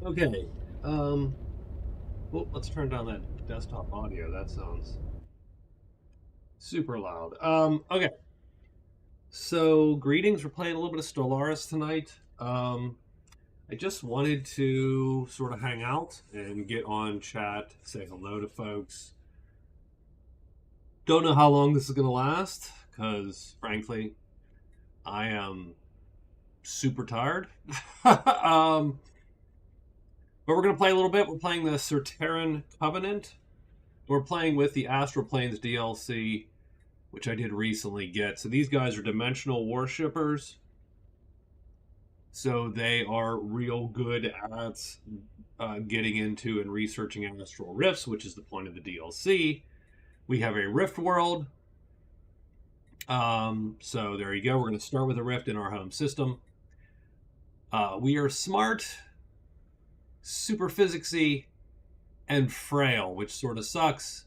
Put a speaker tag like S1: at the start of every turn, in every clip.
S1: Okay. Um, well, let's turn down that desktop audio. That sounds super loud. Okay. So, greetings. We're playing a little bit of Stellaris tonight. I just wanted to sort of hang out and get on chat, say hello to folks. Don't know how long this is going to last because, frankly, I am super tired. um, but we're going to play a little bit. We're playing the Surteran Covenant. We're playing with the Astral Planes DLC, which I did recently get. So these guys are dimensional worshippers. So they are real good at getting into and researching astral rifts, which is the point of the DLC. We have a rift world. So there you go. We're going to start with a rift in our home system. We are smart, super physicsy, and frail, which sort of sucks.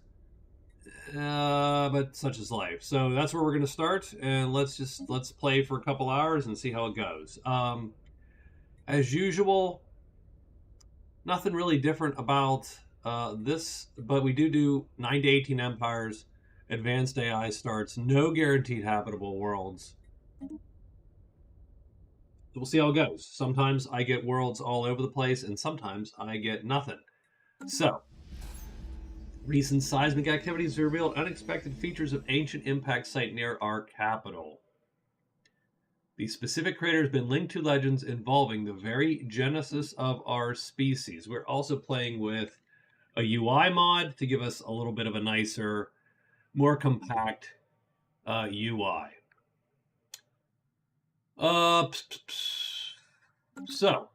S1: But such is life. So that's where we're going to start, and let's play for a couple hours and see how it goes. As usual, nothing really different about this, but we do 9 to 18 empires, advanced AI starts, no guaranteed habitable worlds. We'll see how it goes. Sometimes I get worlds all over the place, and sometimes I get nothing. So, recent seismic activities revealed unexpected features of ancient impact site near our capital. The specific crater has been linked to legends involving the very genesis of our species. We're also playing with a UI mod to give us a little bit of a nicer, more compact UI. So,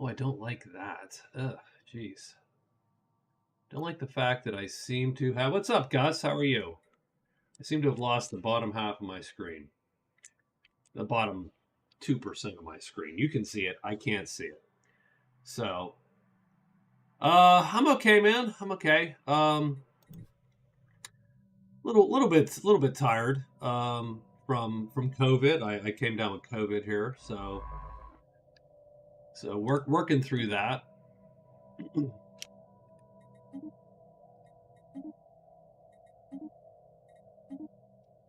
S1: oh, I don't like that. Ugh, jeez. Don't like the fact that I seem to have. What's up, Gus? How are you? I seem to have lost the bottom half of my screen. The bottom 2% of my screen. You can see it. I can't see it. So, I'm okay, man. I'm okay. Little bit tired. From COVID. I came down with COVID here, so working through that.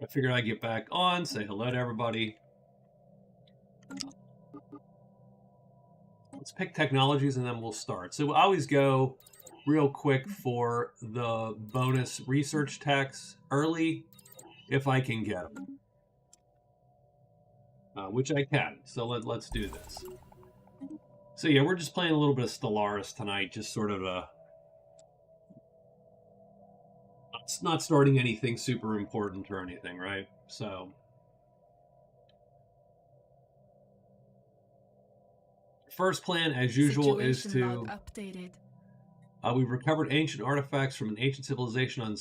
S1: I figured I'd get back on, say hello to everybody. Let's pick technologies and then we'll start. So I always go real quick for the bonus research techs early if I can get them, which I can. So let's do this. So yeah, we're just playing a little bit of Stellaris tonight, just sort of not starting anything super important or anything, right? So first plan, as usual, is to we've recovered ancient artifacts from an ancient civilization on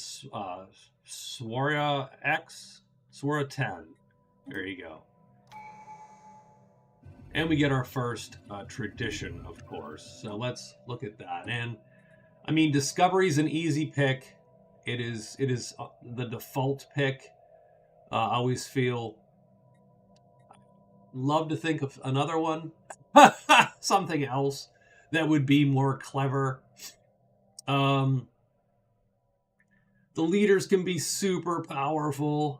S1: Swara 10. There you go. And we get our first tradition, of course. So let's look at that. And I mean, Discovery is an easy pick. It is the default pick. I always love to think of another one, something else that would be more clever. The leaders can be super powerful.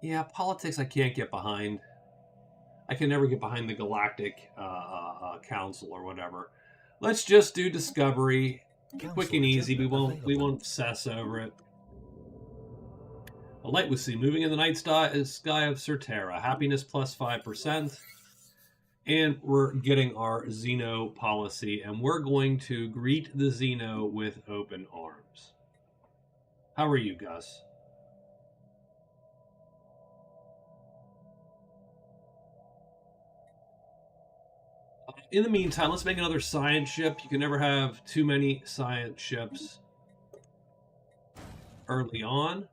S1: Yeah, politics I can't get behind. I can never get behind the Galactic Council or whatever. Let's just do Discovery, quick and easy. We won't obsess over it. A light was seen moving in the night sky of Surtera. Happiness plus 5%. And we're getting our Xeno policy, and we're going to greet the Xeno with open arms. How are you, Gus? In the meantime, let's make another science ship. You can never have too many science ships early on.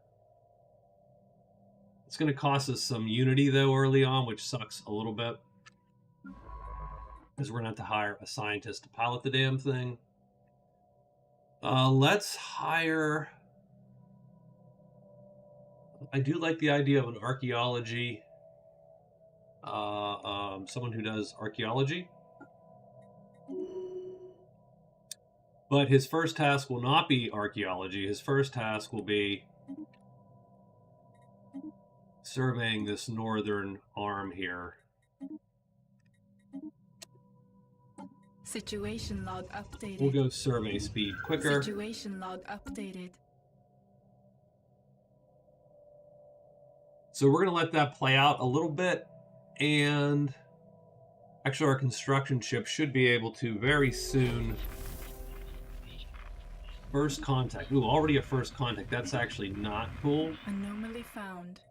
S1: It's going to cost us some unity, though, early on, which sucks a little bit. Because we're going to have to hire a scientist to pilot the damn thing. Let's hire... I do like the idea of an archaeology... someone who does archaeology. But his first task will not be archaeology. His first task will be surveying this northern arm here.
S2: Situation log updated.
S1: We'll go survey speed quicker.
S2: Situation log updated.
S1: So we're going to let that play out a little bit. And actually our construction ship should be able to very soon... First contact. Ooh, already a first contact. That's actually not cool.
S2: Anomaly found.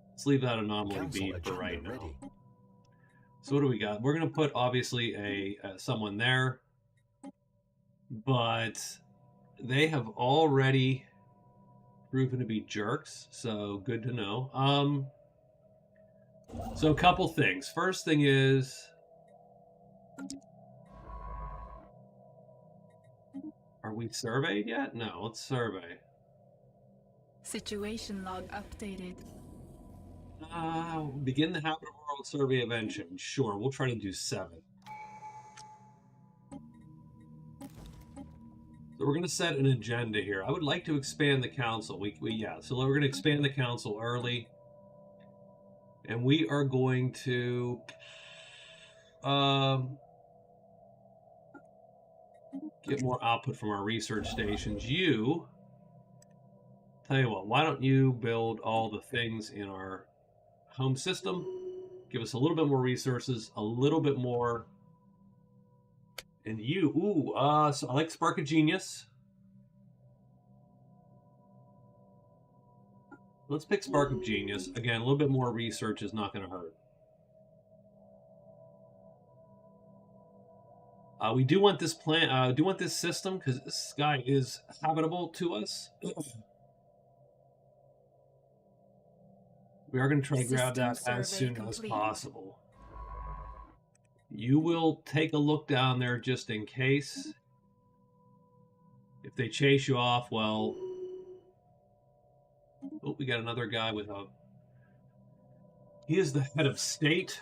S1: Let's leave that anomaly be for right now. So what do we got? We're going to put, obviously, someone there. But they have already proven to be jerks. So good to know. So a couple things. First thing is... Are we surveyed yet? No, let's survey.
S2: Situation log updated.
S1: Begin the habitable world survey eventually. Sure, we'll try to do 7. So we're going to set an agenda here. I would like to expand the council. So we're going to expand the council early. And we are going to... get more output from our research stations. Tell you what, why don't you build all the things in our home system? Give us a little bit more resources, a little bit more. And so I like Spark of Genius. Let's pick Spark of Genius. Again, a little bit more research is not going to hurt. We do want this this system because this guy is habitable to us. We are going to try to grab that as soon as possible. You will take a look down there just in case. If they chase you off, well... Oh, we got another guy with a... He is the head of state.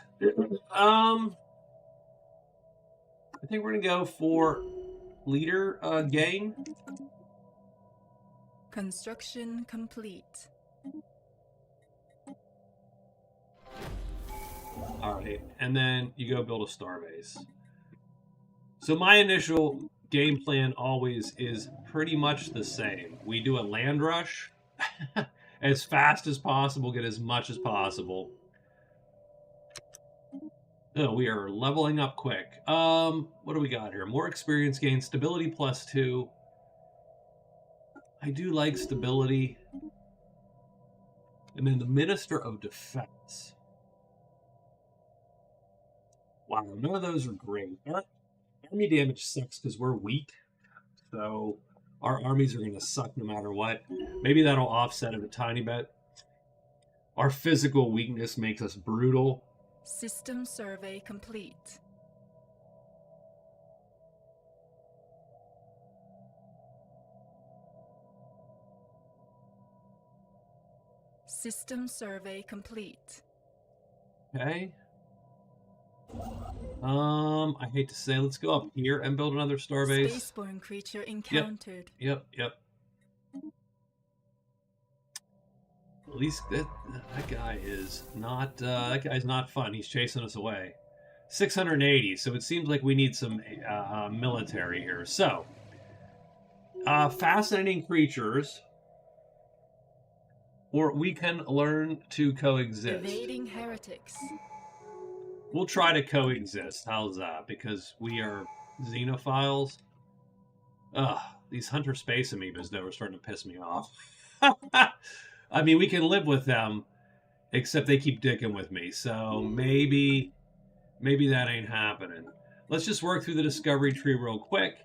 S1: I think we're going to go for leader gain.
S2: Construction complete.
S1: All right, and then you go build a starbase. So my initial game plan always is pretty much the same. We do a land rush as fast as possible, get as much as possible. Oh, we are leveling up quick. What do we got here? More experience gain, stability +2. I do like stability. And then the Minister of Defense. Wow, none of those are great. Our army damage sucks because we're weak. So our armies are going to suck no matter what. Maybe that'll offset it a tiny bit. Our physical weakness makes us brutal.
S2: System survey complete. System survey complete.
S1: Okay. I hate to say, let's go up here and build another starbase.
S2: Spaceborne creature encountered.
S1: Yep. At least that guy is not. That guy's not fun. He's chasing us away. 680. So it seems like we need some military here. So, fascinating creatures, or we can learn to coexist.
S2: Evading heretics.
S1: We'll try to coexist. How's that? Because we are xenophiles. Ugh, these hunter space amoebas, though, are starting to piss me off. I mean, we can live with them, except they keep dicking with me. So maybe that ain't happening. Let's just work through the discovery tree real quick.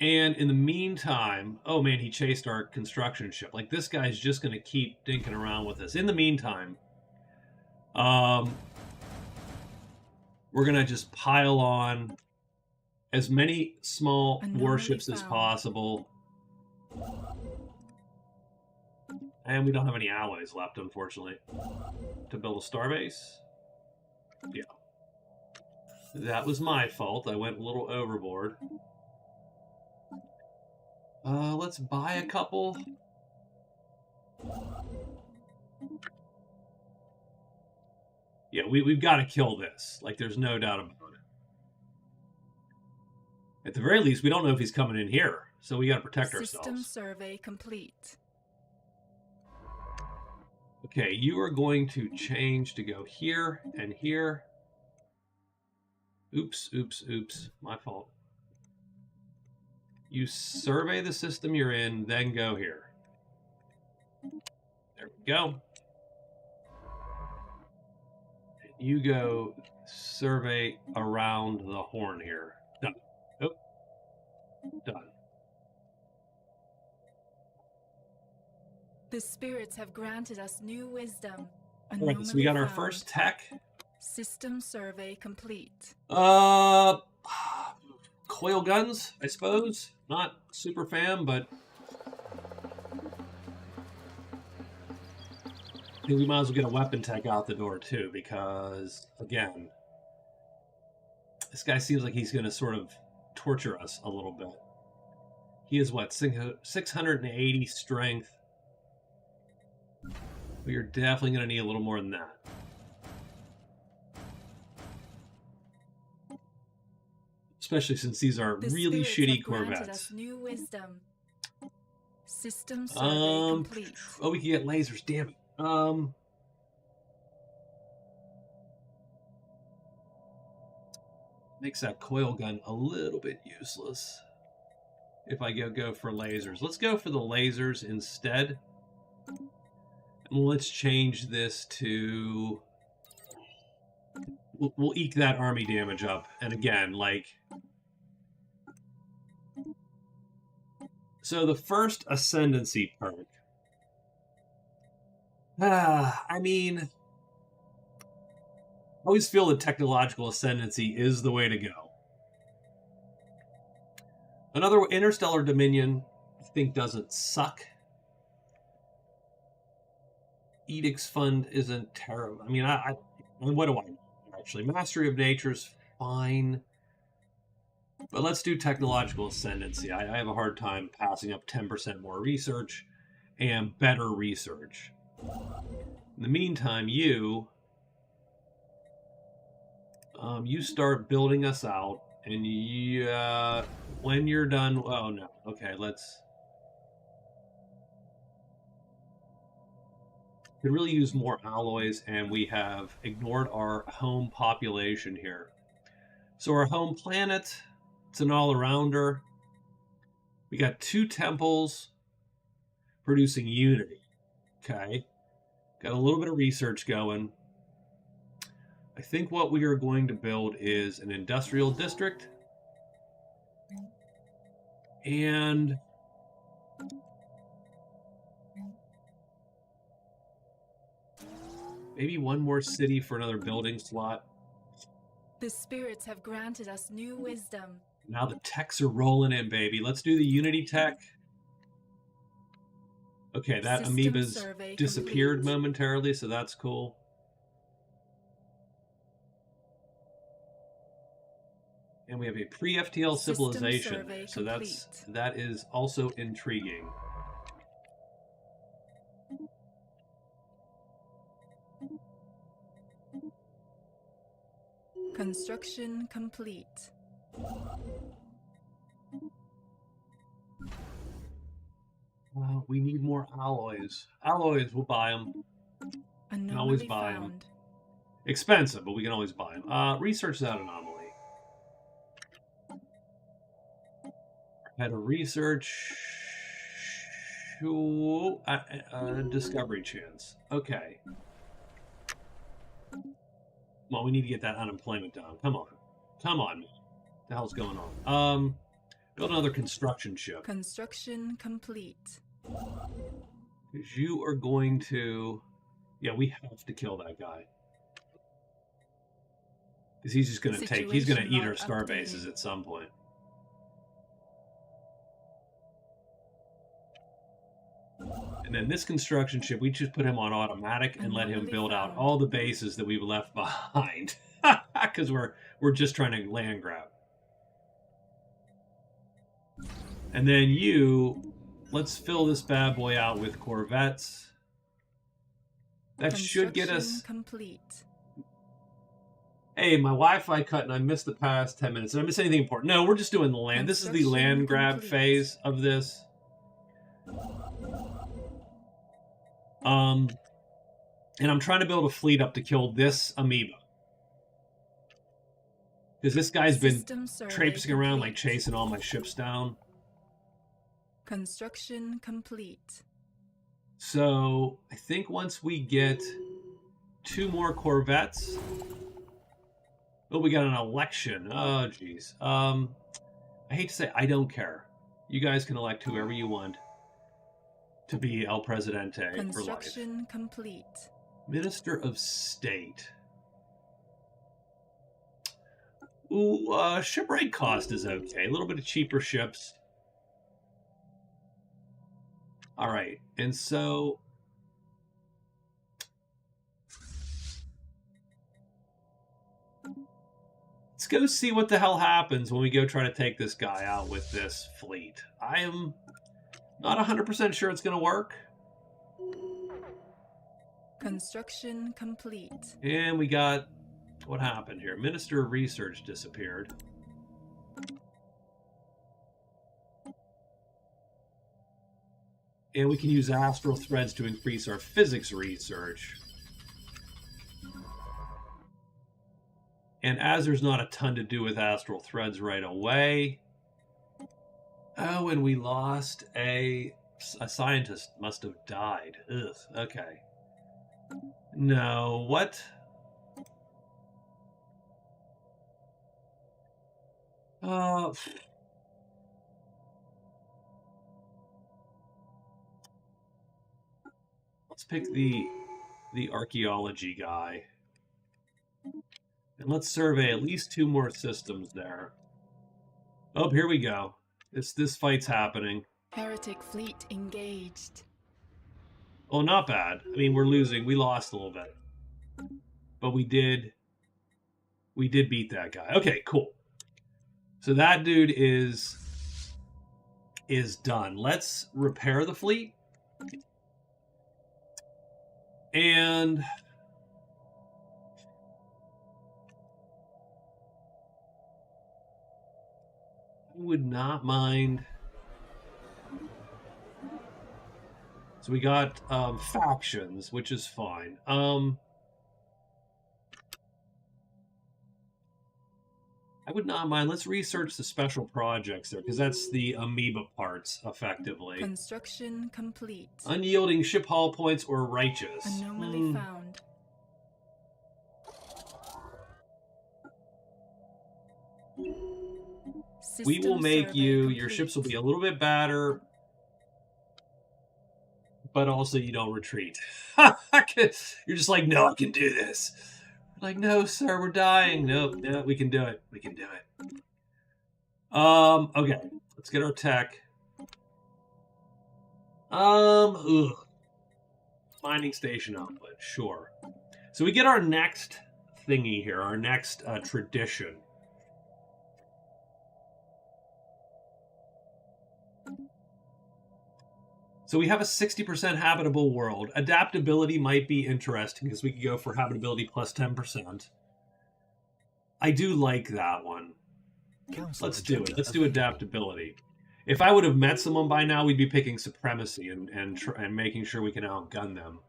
S1: And in the meantime, oh man, he chased our construction ship. Like, this guy's just going to keep dinking around with us. In the meantime, we're going to just pile on as many small
S2: Anomaly
S1: warships as
S2: found.
S1: possible. And we don't have any alloys left, unfortunately, to build a starbase. Yeah. That was my fault. I went a little overboard. Let's buy a couple. Yeah, we've got to kill this. Like, there's no doubt about it. At the very least, we don't know if he's coming in here, so we got to protect
S2: System
S1: ourselves.
S2: survey complete.
S1: Okay, you are going to change to go here and here. Oops, oops, oops. My fault. You survey the system you're in, then go here. There we go. You go survey around the horn here. Done. Oh, done.
S2: The spirits have granted us new wisdom.
S1: All right, so we got our first tech.
S2: System survey complete.
S1: Coil guns, I suppose. Not super fan, but I think we might as well get a weapon tech out the door too, because again, this guy seems like he's going to sort of torture us a little bit. He is what, 680 strength. We are definitely going to need a little more than that. Especially since these are really shitty Corvettes.
S2: Us new wisdom. System survey complete.
S1: Oh, we can get lasers. Damn it. Makes that coil gun a little bit useless. If I go for lasers, let's go for the lasers instead. And let's change this to. We'll eke that army damage up, and again, like. So the first ascendancy perk. I mean, I always feel that technological ascendancy is the way to go. Another interstellar dominion, I think, doesn't suck. Edict's Fund isn't terrible. I mean, what do I know, actually? Mastery of Nature's fine. But let's do technological ascendancy. I have a hard time passing up 10% more research and better research. In the meantime, you start building us out, and when you're done, oh no, okay, let's. Could really use more alloys, and we have ignored our home population here. So our home planet, it's an all-arounder. We got 2 temples producing unity. Okay. Got a little bit of research going. I think what we are going to build is an industrial district. And maybe one more city for another building slot.
S2: The spirits have granted us new wisdom.
S1: Now the techs are rolling in, baby. Let's do the Unity tech. Okay, that
S2: System
S1: amoeba's disappeared
S2: complete.
S1: momentarily, so that's cool. And we have a pre-FTL civilization, so that is also intriguing.
S2: Construction complete.
S1: We need more alloys. Alloys, we'll buy them.
S2: Anomaly
S1: can always buy
S2: found.
S1: them. Expensive, but we can always buy them. Research that anomaly. Had a research discovery chance. Okay. Well, we need to get that unemployment down. Come on. Come on. What the hell's going on? Build another construction ship.
S2: Construction complete.
S1: Because you are going to... Yeah, we have to kill that guy. Because he's just going to he's going to eat our
S2: Situation
S1: star
S2: log
S1: bases
S2: updated.
S1: at some point. And then this construction ship, we just put him on automatic and let him
S2: Anomaly
S1: build out
S2: found.
S1: all the bases that we've left behind. Because we're just trying to land grab. And then let's fill this bad boy out with corvettes. That should get us...
S2: Complete.
S1: Hey, my Wi-Fi cut and I missed the past 10 minutes. Did I miss anything important? No, we're just doing the land. This is the land grab
S2: Complete.
S1: phase of this. And I'm trying to build a fleet up to kill this amoeba. Because this guy's been traipsing around like chasing all my ships down.
S2: Construction complete.
S1: So I think once we get 2 more corvettes... Oh, we got an election. Oh, geez. I hate to say, I don't care. You guys can elect whoever you want to be El Presidente for life.
S2: Construction complete.
S1: Minister of State. Ooh, shipwright cost is okay. A little bit of cheaper ships. All right, and so... let's go see what the hell happens when we go try to take this guy out with this fleet. I am not 100% sure it's going to work.
S2: Construction complete.
S1: And we got... what happened here? Minister of Research disappeared. And we can use astral threads to increase our physics research. And as there's not a ton to do with astral threads right away... oh, and we lost a scientist must have died. Ugh, okay. No, what? Let's pick the archaeology guy. And let's survey at least 2 more systems there. Oh, here we go. This fight's happening.
S2: Heretic fleet engaged.
S1: Oh, not bad. I mean, we're losing. We lost a little bit. But we did beat that guy. Okay, cool. So that dude is done. Let's repair the fleet. And I would not mind. So we got factions, which is fine. I would not mind. Let's research the special projects there, because that's the amoeba parts, effectively.
S2: Construction complete.
S1: Unyielding ship hull points or righteous.
S2: Anomaly found.
S1: We will make you...
S2: complete.
S1: your ships will be a little bit better, but also you don't retreat. You're just like, no, I can do this. Like, no, sir, we're dying. Nope, no, we can do it. We can do it. Okay, let's get our tech. Mining station output, sure. So we get our next thingy here, our next tradition. So we have a 60% habitable world. Adaptability might be interesting because we could go for habitability plus 10%. I do like that one. Let's do it. Let's do adaptability. If I would have met someone by now, we'd be picking supremacy and making sure we can outgun them.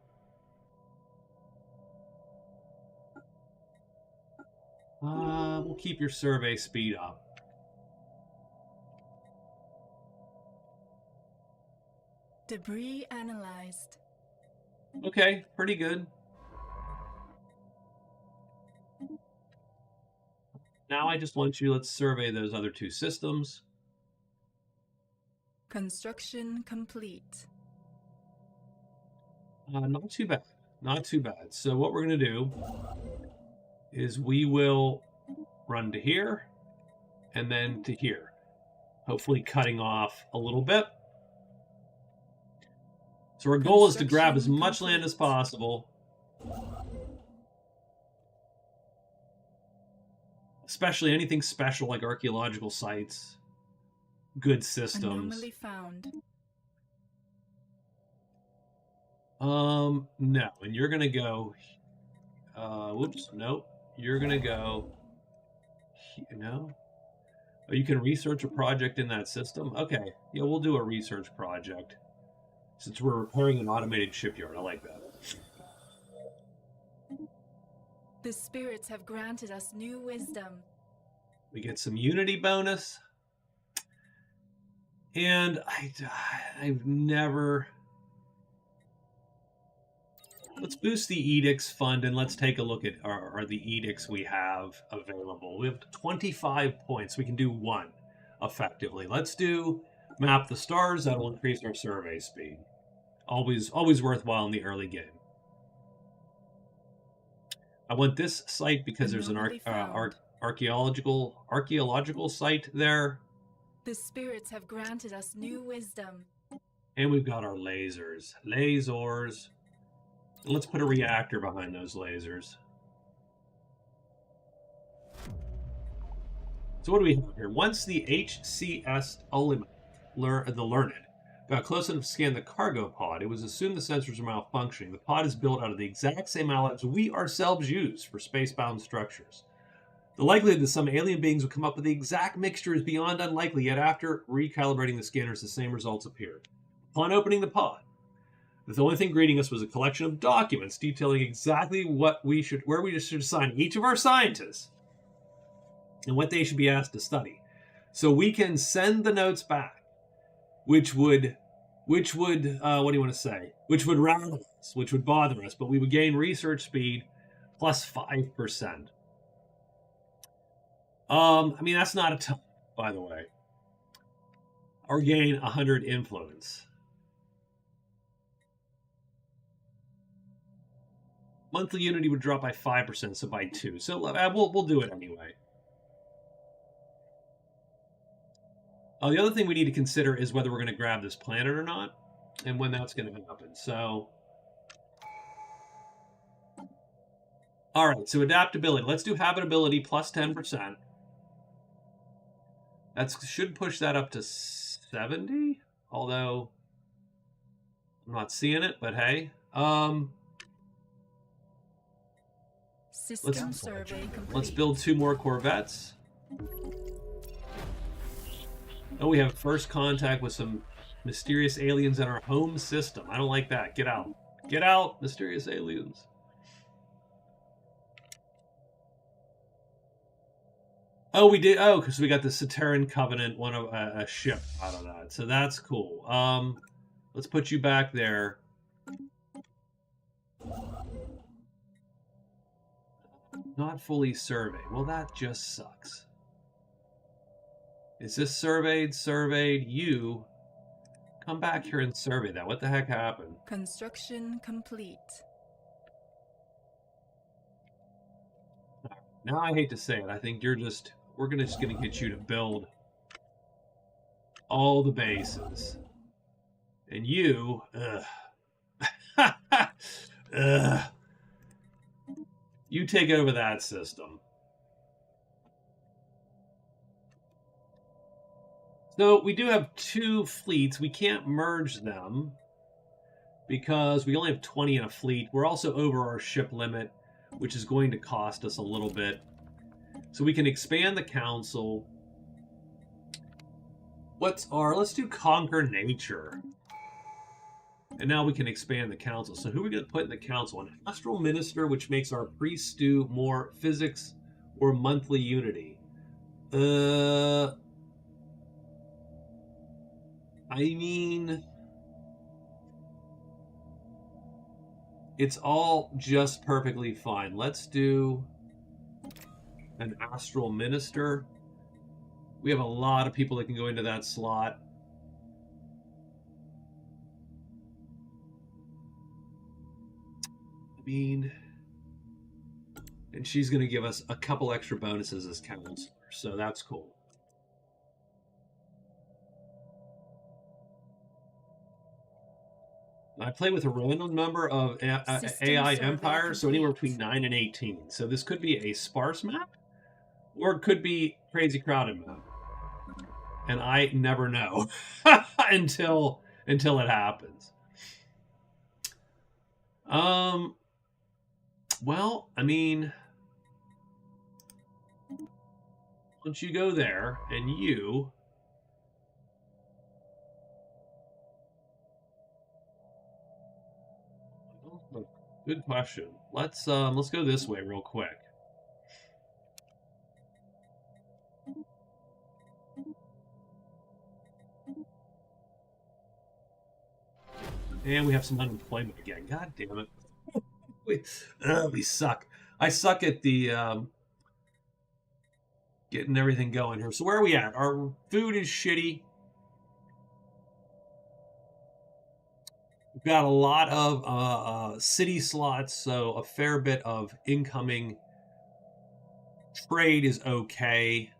S1: We'll keep your survey speed up.
S2: Debris analyzed.
S1: Okay, pretty good. Now I just want you, let's survey those other 2 systems.
S2: Construction complete.
S1: Not too bad. Not too bad. So what we're going to do is we will run to here, and then to here. Hopefully cutting off a little bit. So our goal is to grab as much land as possible. Especially anything special like archaeological sites, good systems.
S2: Anomaly found.
S1: No, and you're gonna go. Whoops, nope. You're gonna go. No. Oh, you can research a project in that system. Okay, yeah, we'll do a research project since we're repairing an automated shipyard. I like that.
S2: The spirits have granted us new wisdom.
S1: We get some unity bonus. And I've never... Let's boost the edicts fund and let's take a look at the edicts we have available. We have 25 points. We can do one effectively. Let's do map the stars. That'll increase our survey speed. Always worthwhile in the early game. I want this site because there's an archaeological site there.
S2: The spirits have granted us new wisdom.
S1: And we've got our lasers. Lasers. And let's put a reactor behind those lasers. So what do we have here? Once the HCS the Learned got close enough to scan the cargo pod, it was assumed the sensors are malfunctioning. The pod is built out of the exact same alloys we ourselves use for spacebound structures. The likelihood that some alien beings would come up with the exact mixture is beyond unlikely, yet after recalibrating the scanners, the same results appeared. Upon opening the pod, the only thing greeting us was a collection of documents detailing exactly where we should assign each of our scientists and what they should be asked to study. So we can send the notes back, which would what do you want to say? Which would rattle us, which would bother us, but we would gain research speed plus 5%. I mean, that's not a ton, by the way. Or gain 100 influence. Monthly unity would drop by 5%, so by 2. So we'll do it anyway. The other thing we need to consider is whether we're going to grab this planet or not, and when that's going to happen. So, all right, so adaptability. Let's do habitability plus 10%. That should push that up to 70, although I'm not seeing it, but hey.
S2: System survey complete.
S1: Let's build 2 more Corvettes. Oh, we have first contact with some mysterious aliens in our home system. I don't like that. Get out. Get out, mysterious aliens. Oh, we did. Oh, because we got the Saterran Covenant, a ship out of that. So that's cool. Let's put you back there. Not fully surveyed. Well, that just sucks. Is this surveyed? Surveyed. You come back here and survey that. What the heck happened?
S2: Construction complete.
S1: Now I hate to say it. I think we're just gonna get you to build all the bases. And you, you take over that system. So we do have 2 fleets. We can't merge them because we only have 20 in a fleet. We're also over our ship limit, which is going to cost us a little bit. So we can expand the council. Let's do Conquer Nature. And now we can expand the council. So who are we going to put in the council? An Astral Minister, which makes our priest do more physics or monthly unity. I mean, it's all just perfectly fine. Let's do an Astral Minister. We have a lot of people that can go into that slot. I mean, And she's going to give us a couple extra bonuses as counselor. So that's cool. I play with a random number of AI empires, so anywhere between 9 and 18. So this could be a sparse map, or it could be crazy crowded map. And I never know until it happens. Well, I mean, once you go there and you good question. Let's go this way real quick. And we have some unemployment again. God damn it. We suck. I suck at the getting everything going here. So where are we at? Our food is shitty. We've got a lot of city slots, so a fair bit of incoming trade is okay.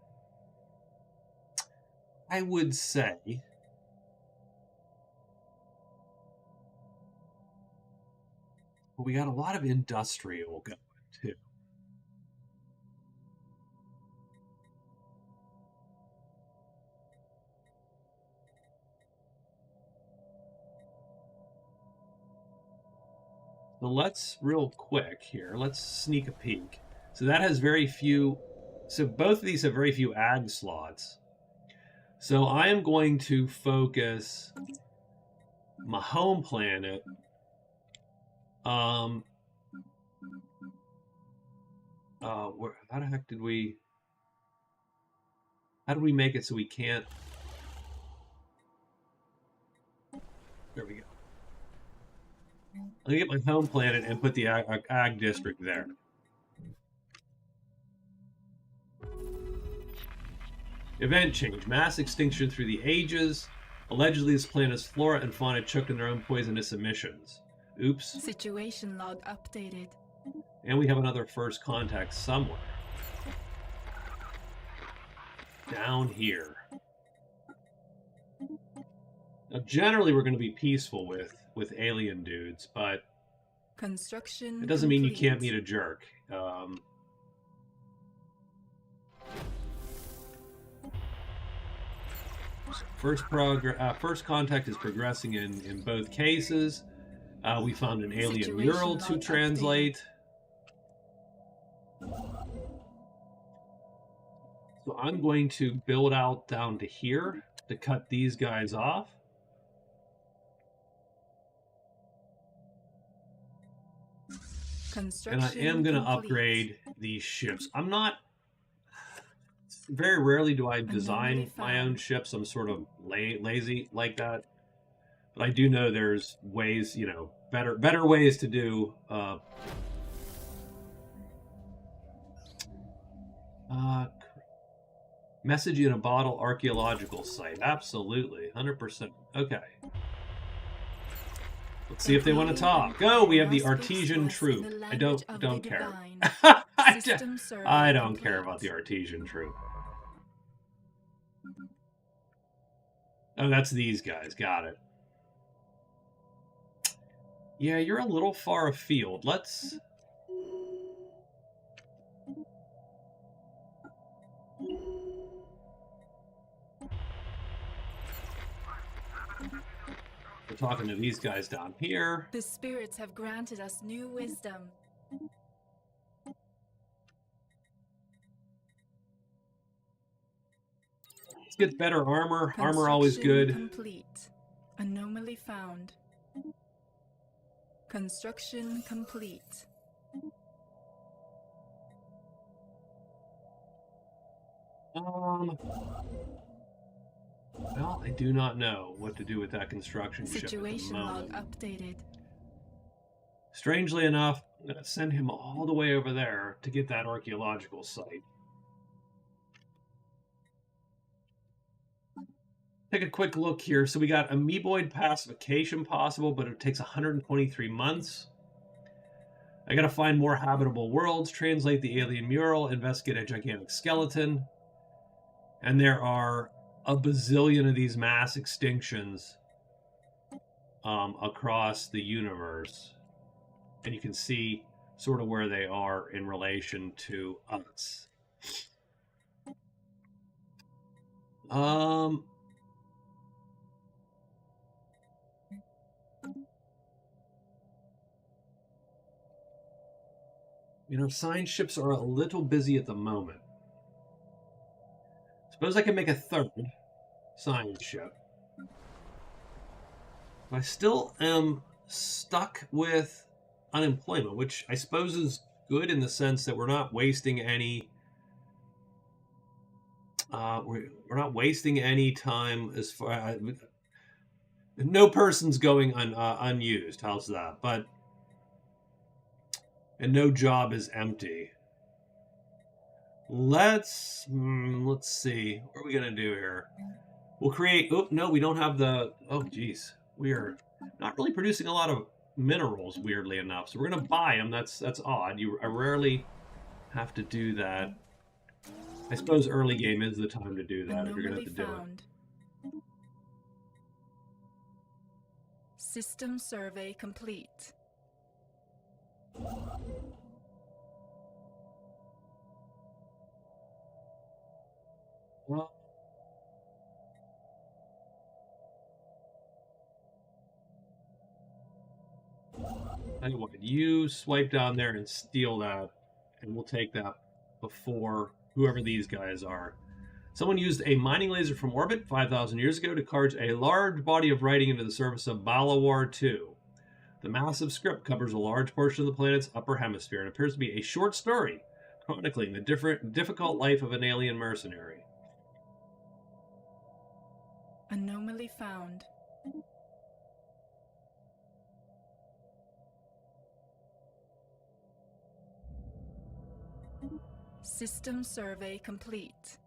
S1: I would say but we got a lot of industrial going too. So let's real quick here. Let's sneak a peek. So that has very few. So both of these have very few ag slots. So I am going to focus my home planet. How the heck did we? How do we make it so we can't? There we go. Let me get my home planet and put the ag district there. Event change. Mass extinction through the ages. Allegedly, this planet's flora and fauna choked in their own poisonous emissions. Oops.
S2: Situation log updated.
S1: And we have another first contact somewhere. Down here. Now, generally, we're going to be peaceful with alien dudes, but
S2: construction
S1: it doesn't mean you can't meet a jerk. First contact is progressing in both cases. We found an alien mural to translate. So I'm going to build out down to here to cut these guys off. And I am going to upgrade these ships. I'm not... Very rarely do I design my own ships. I'm sort of lazy like that. But I do know there's ways, you know, better ways to do... message in a bottle archaeological site. Absolutely. 100%. Okay. Let's see if they want to talk. Oh, we have the artesian troop. I don't care. I don't care about the artesian troop. Oh, that's these guys. Got it. Yeah, you're a little far afield. Let's... We're talking to these guys down here.
S2: The spirits have granted us new wisdom.
S1: Let's get better armor. Armor always good.
S2: Complete. Anomaly found. Construction complete.
S1: Well, I do not know what to do with that construction ship at the
S2: Situation log
S1: moment.
S2: updated.
S1: Strangely enough, I'm going to send him all the way over there to get that archaeological site. Take a quick look here. So we got amoeboid pacification possible, but it takes 123 months. I gotta find more habitable worlds, translate the alien mural, investigate a gigantic skeleton. And there are a bazillion of these mass extinctions across the universe. And you can see sort of where they are in relation to us. You know, science ships are a little busy at the moment. Suppose I can make a third science ship. I still am stuck with unemployment, which I suppose is good in the sense that we're not wasting any. We're not wasting any time as far. No person's going unused. How's that? And no job is empty. Let's see. What are we gonna do here? We'll create. Oh no, we don't have the. Oh geez, we are not really producing a lot of minerals. Weirdly enough, so we're gonna buy them. That's odd. I rarely have to do that. I suppose early game is the time to do that if you're gonna have to do it.
S2: System survey complete.
S1: Well, tell you what, you swipe down there and steal that, and we'll take that before whoever these guys are. Someone used a mining laser from orbit 5,000 years ago to carve a large body of writing into the surface of Balawar 2. The massive script covers a large portion of the planet's upper hemisphere and appears to be a short story chronicling the difficult life of an alien mercenary.
S2: Anomaly found. System survey complete.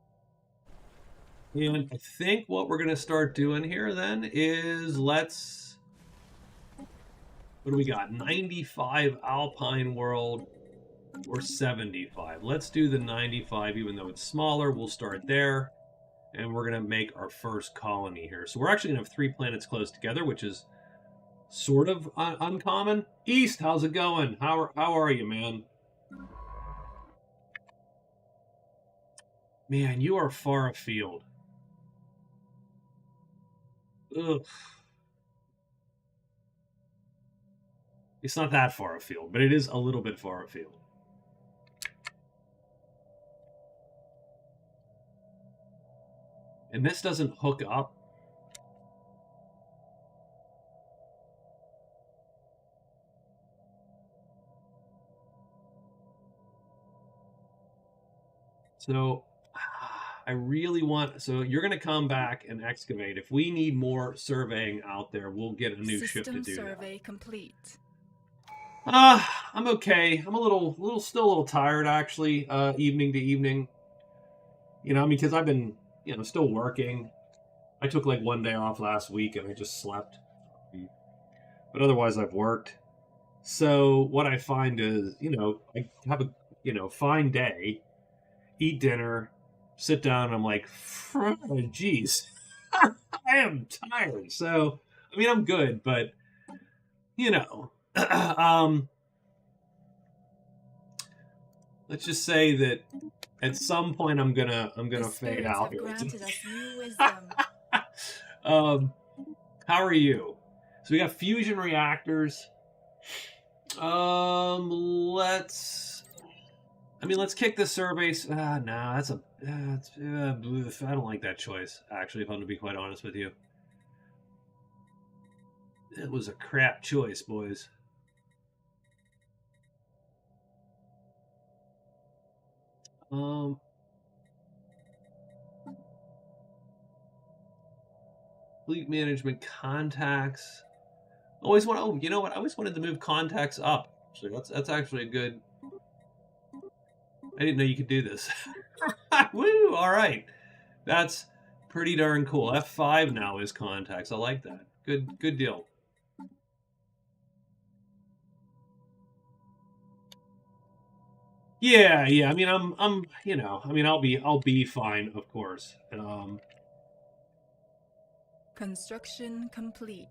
S1: And I think what we're going to start doing here then is what do we got? 95 Alpine World or 75. Let's do the 95, even though it's smaller. We'll start there. And we're going to make our first colony here. So we're actually going to have 3 planets close together, which is sort of uncommon. East, how's it going? How are you, man? Man, you are far afield. Ugh. It's not that far afield, but it is a little bit far afield. And this doesn't hook up. So I really want, so you're going to come back and excavate. If we need more surveying out there, we'll get a new ship to do
S2: System
S1: that.
S2: survey complete.
S1: I'm okay. I'm still a little tired actually, evening to evening. You know, because I've been, still working. I took like 1 day off last week and I just slept. But otherwise I've worked. So what I find is, I have a, fine day, eat dinner, sit down, and I'm like, geez, I am tired. So, I mean, I'm good, but, let's just say that at some point I'm gonna fade out here.
S2: Granted us new wisdom.
S1: How are you? So we got fusion reactors. Let's kick the surveys. No, that's I don't like that choice. Actually, if I'm to be quite honest with you, it was a crap choice, boys. Fleet management contacts. Always want. Oh, you know what? I always wanted to move contacts up. So that's actually a good. I didn't know you could do this. Woo! All right, that's pretty darn cool. F5 now is contacts. I like that. Good deal. Yeah, yeah. I mean, you know, I mean, I'll be fine, of course.
S2: Construction complete.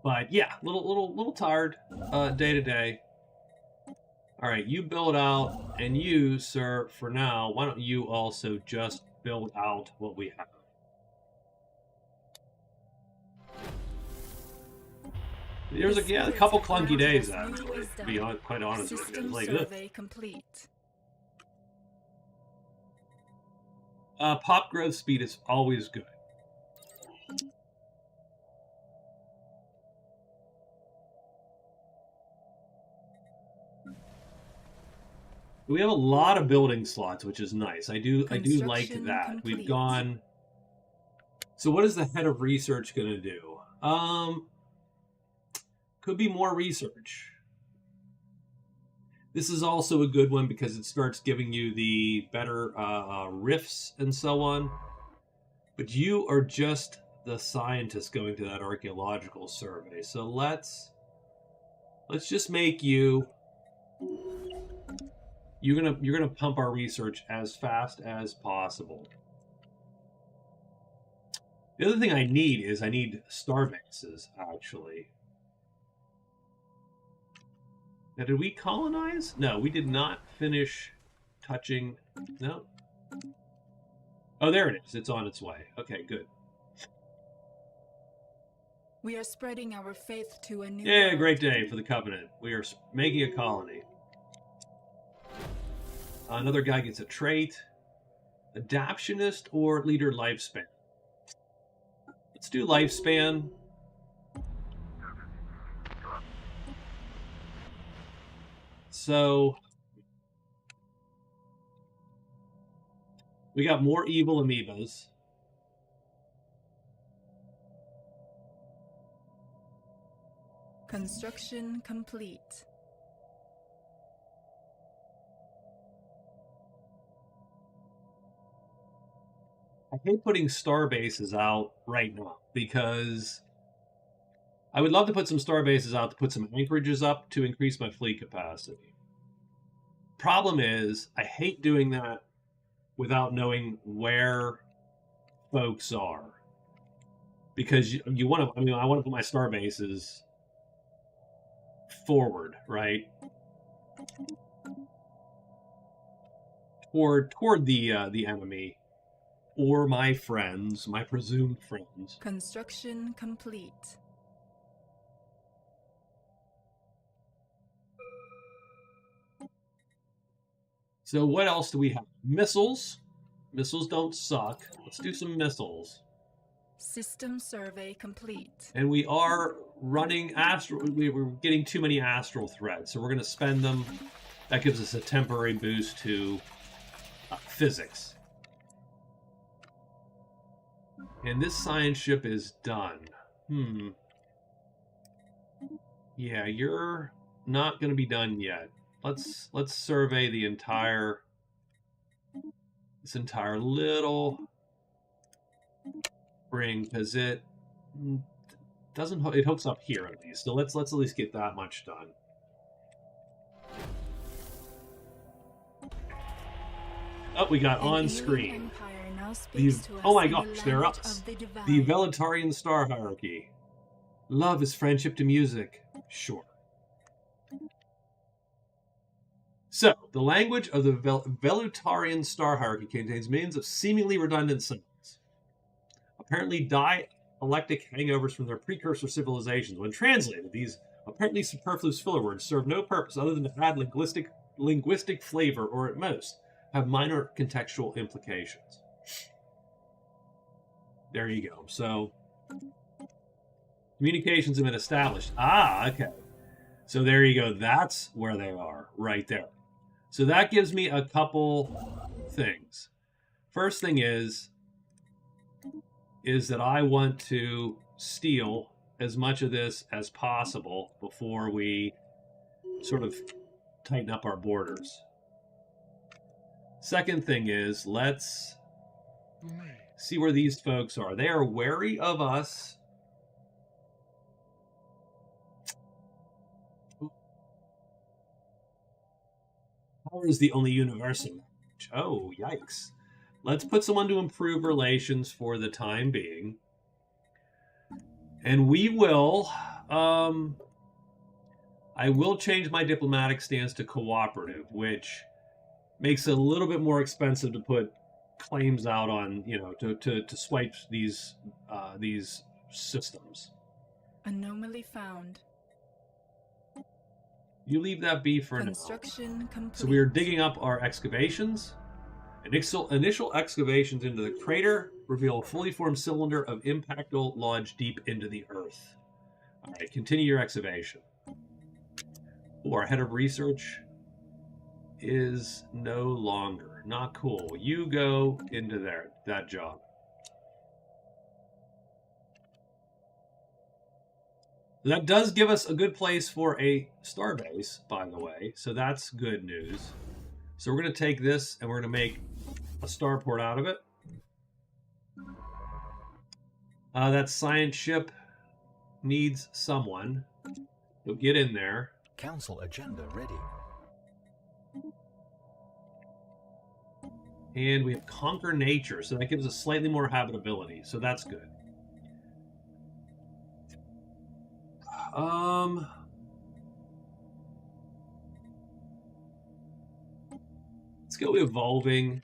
S1: But yeah, little tired, day to day. All right, you build out, and you, sir, for now, why don't you also just build out what we have? There's
S2: The
S1: a
S2: spirits
S1: couple
S2: have
S1: clunky
S2: granted
S1: days
S2: us new
S1: actually. To be
S2: wisdom.
S1: quite honest with you,
S2: System
S1: it's like
S2: survey complete.
S1: pop growth speed is always good. We have a lot of building slots, which is nice. I do like that.
S2: Complete.
S1: We've gone. So what is the head of research going to do? Could be more research. This is also a good one because it starts giving you the better riffs and so on. But you are just the scientist going to that archaeological survey. So let's just make you. You're gonna pump our research as fast as possible. The other thing I need star bases, actually. Now, did we colonize? No, we did not finish touching. No. Oh, there it is. It's on its way. Okay, good.
S2: We are spreading our faith to a new
S1: Yeah,
S2: world.
S1: great day for the Covenant. We are making a colony. Another guy gets a trait. Adaptionist or leader lifespan. Let's do lifespan. So we got more evil amoebas.
S2: Construction complete.
S1: I hate putting star bases out right now because I would love to put some star bases out to put some anchorages up to increase my fleet capacity. Problem is, I hate doing that without knowing where folks are. Because you want to, I mean, I want to put my star bases forward, right? Toward the enemy or my friends, my presumed friends.
S2: Construction complete.
S1: So what else do we have? Missiles. Missiles don't suck. Let's do some missiles.
S2: System survey complete.
S1: And we are running astral. We're getting too many astral threads, so we're going to spend them. That gives us a temporary boost to physics. And this science ship is done. Yeah, you're not going to be done yet. Let's survey the entire little ring because it doesn't. It hooks up here at least. So let's at least get that much done. Oh, we got on screen. Oh my gosh, they're us. The Velatarian star hierarchy. Love is friendship to music. Sure. So, the language of the Velatarian star hierarchy contains millions of seemingly redundant symbols. Apparently dialectic hangovers from their precursor civilizations. When translated, these apparently superfluous filler words serve no purpose other than to add linguistic flavor, or at most, have minor contextual implications. There you go. So, communications have been established. Ah, okay. So there you go. That's where they are, right there. So that gives me a couple things. First thing is that I want to steal as much of this as possible before we sort of tighten up our borders. Second thing is, let's see where these folks are. They are wary of us. Power is the only universal language. Oh, yikes. Let's put someone to improve relations for the time being. And we will... I will change my diplomatic stance to cooperative, which makes it a little bit more expensive to put claims out on, you know, to swipe these systems.
S2: Anomaly found.
S1: You leave that be for now.
S2: Construction complete.
S1: So we are digging up our excavations. Initial excavations into the crater reveal a fully formed cylinder of impactable lodged deep into the earth. All right, continue your excavation. Oh, our head of research is no longer. Not cool. You go into that job. That does give us a good place for a starbase, by the way. So that's good news. So we're going to take this and we're going to make a starport out of it. That science ship needs someone. You'll get in there.
S3: Council agenda ready.
S1: And we have Conquer Nature, so that gives us slightly more habitability, so that's good. Let's go evolving.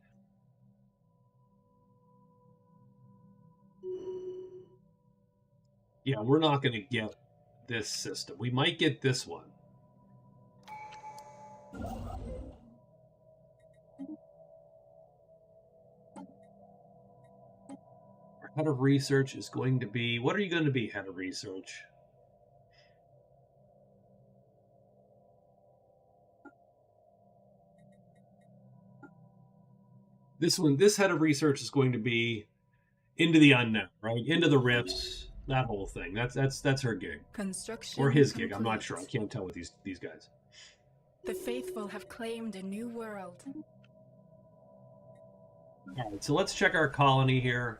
S1: Yeah, we're not going to get this system. We might get this one. Our head of research is going to be... What are you going to be, head of research? This head of research is going to be into the unknown, right? Into the rifts, that whole thing. That's her gig.
S2: Construction
S1: or his
S2: complete.
S1: gig. I'm not sure. I can't tell with these guys.
S2: The faithful have claimed a new world.
S1: All right, so let's check our colony here.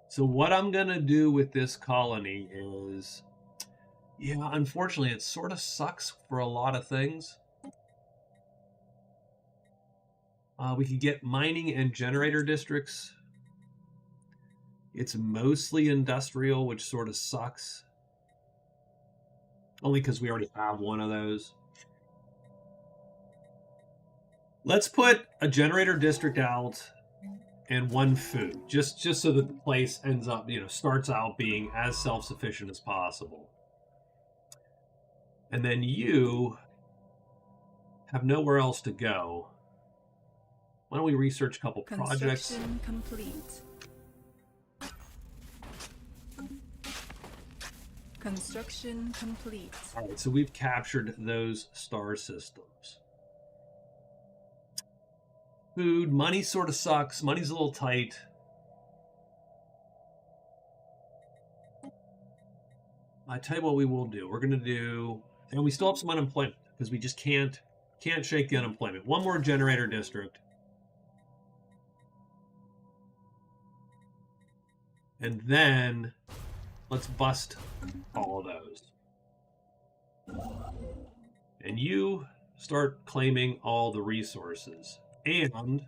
S1: So what I'm going to do with this colony is, yeah, unfortunately, it sort of sucks for a lot of things. We could get mining and generator districts. It's mostly industrial, which sort of sucks. Only because we already have one of those. Let's put a generator district out and one food, just so that the place ends up, starts out being as self-sufficient as possible. And then you have nowhere else to go. Why don't we research a couple projects?
S2: Construction complete. Construction complete.
S1: All right, so we've captured those star systems. Food, money sort of sucks. Money's a little tight. I tell you what we will do. We're going to do, and we still have some unemployment because we just can't shake the unemployment. One more generator district. And then let's bust all of those. And you start claiming all the resources. And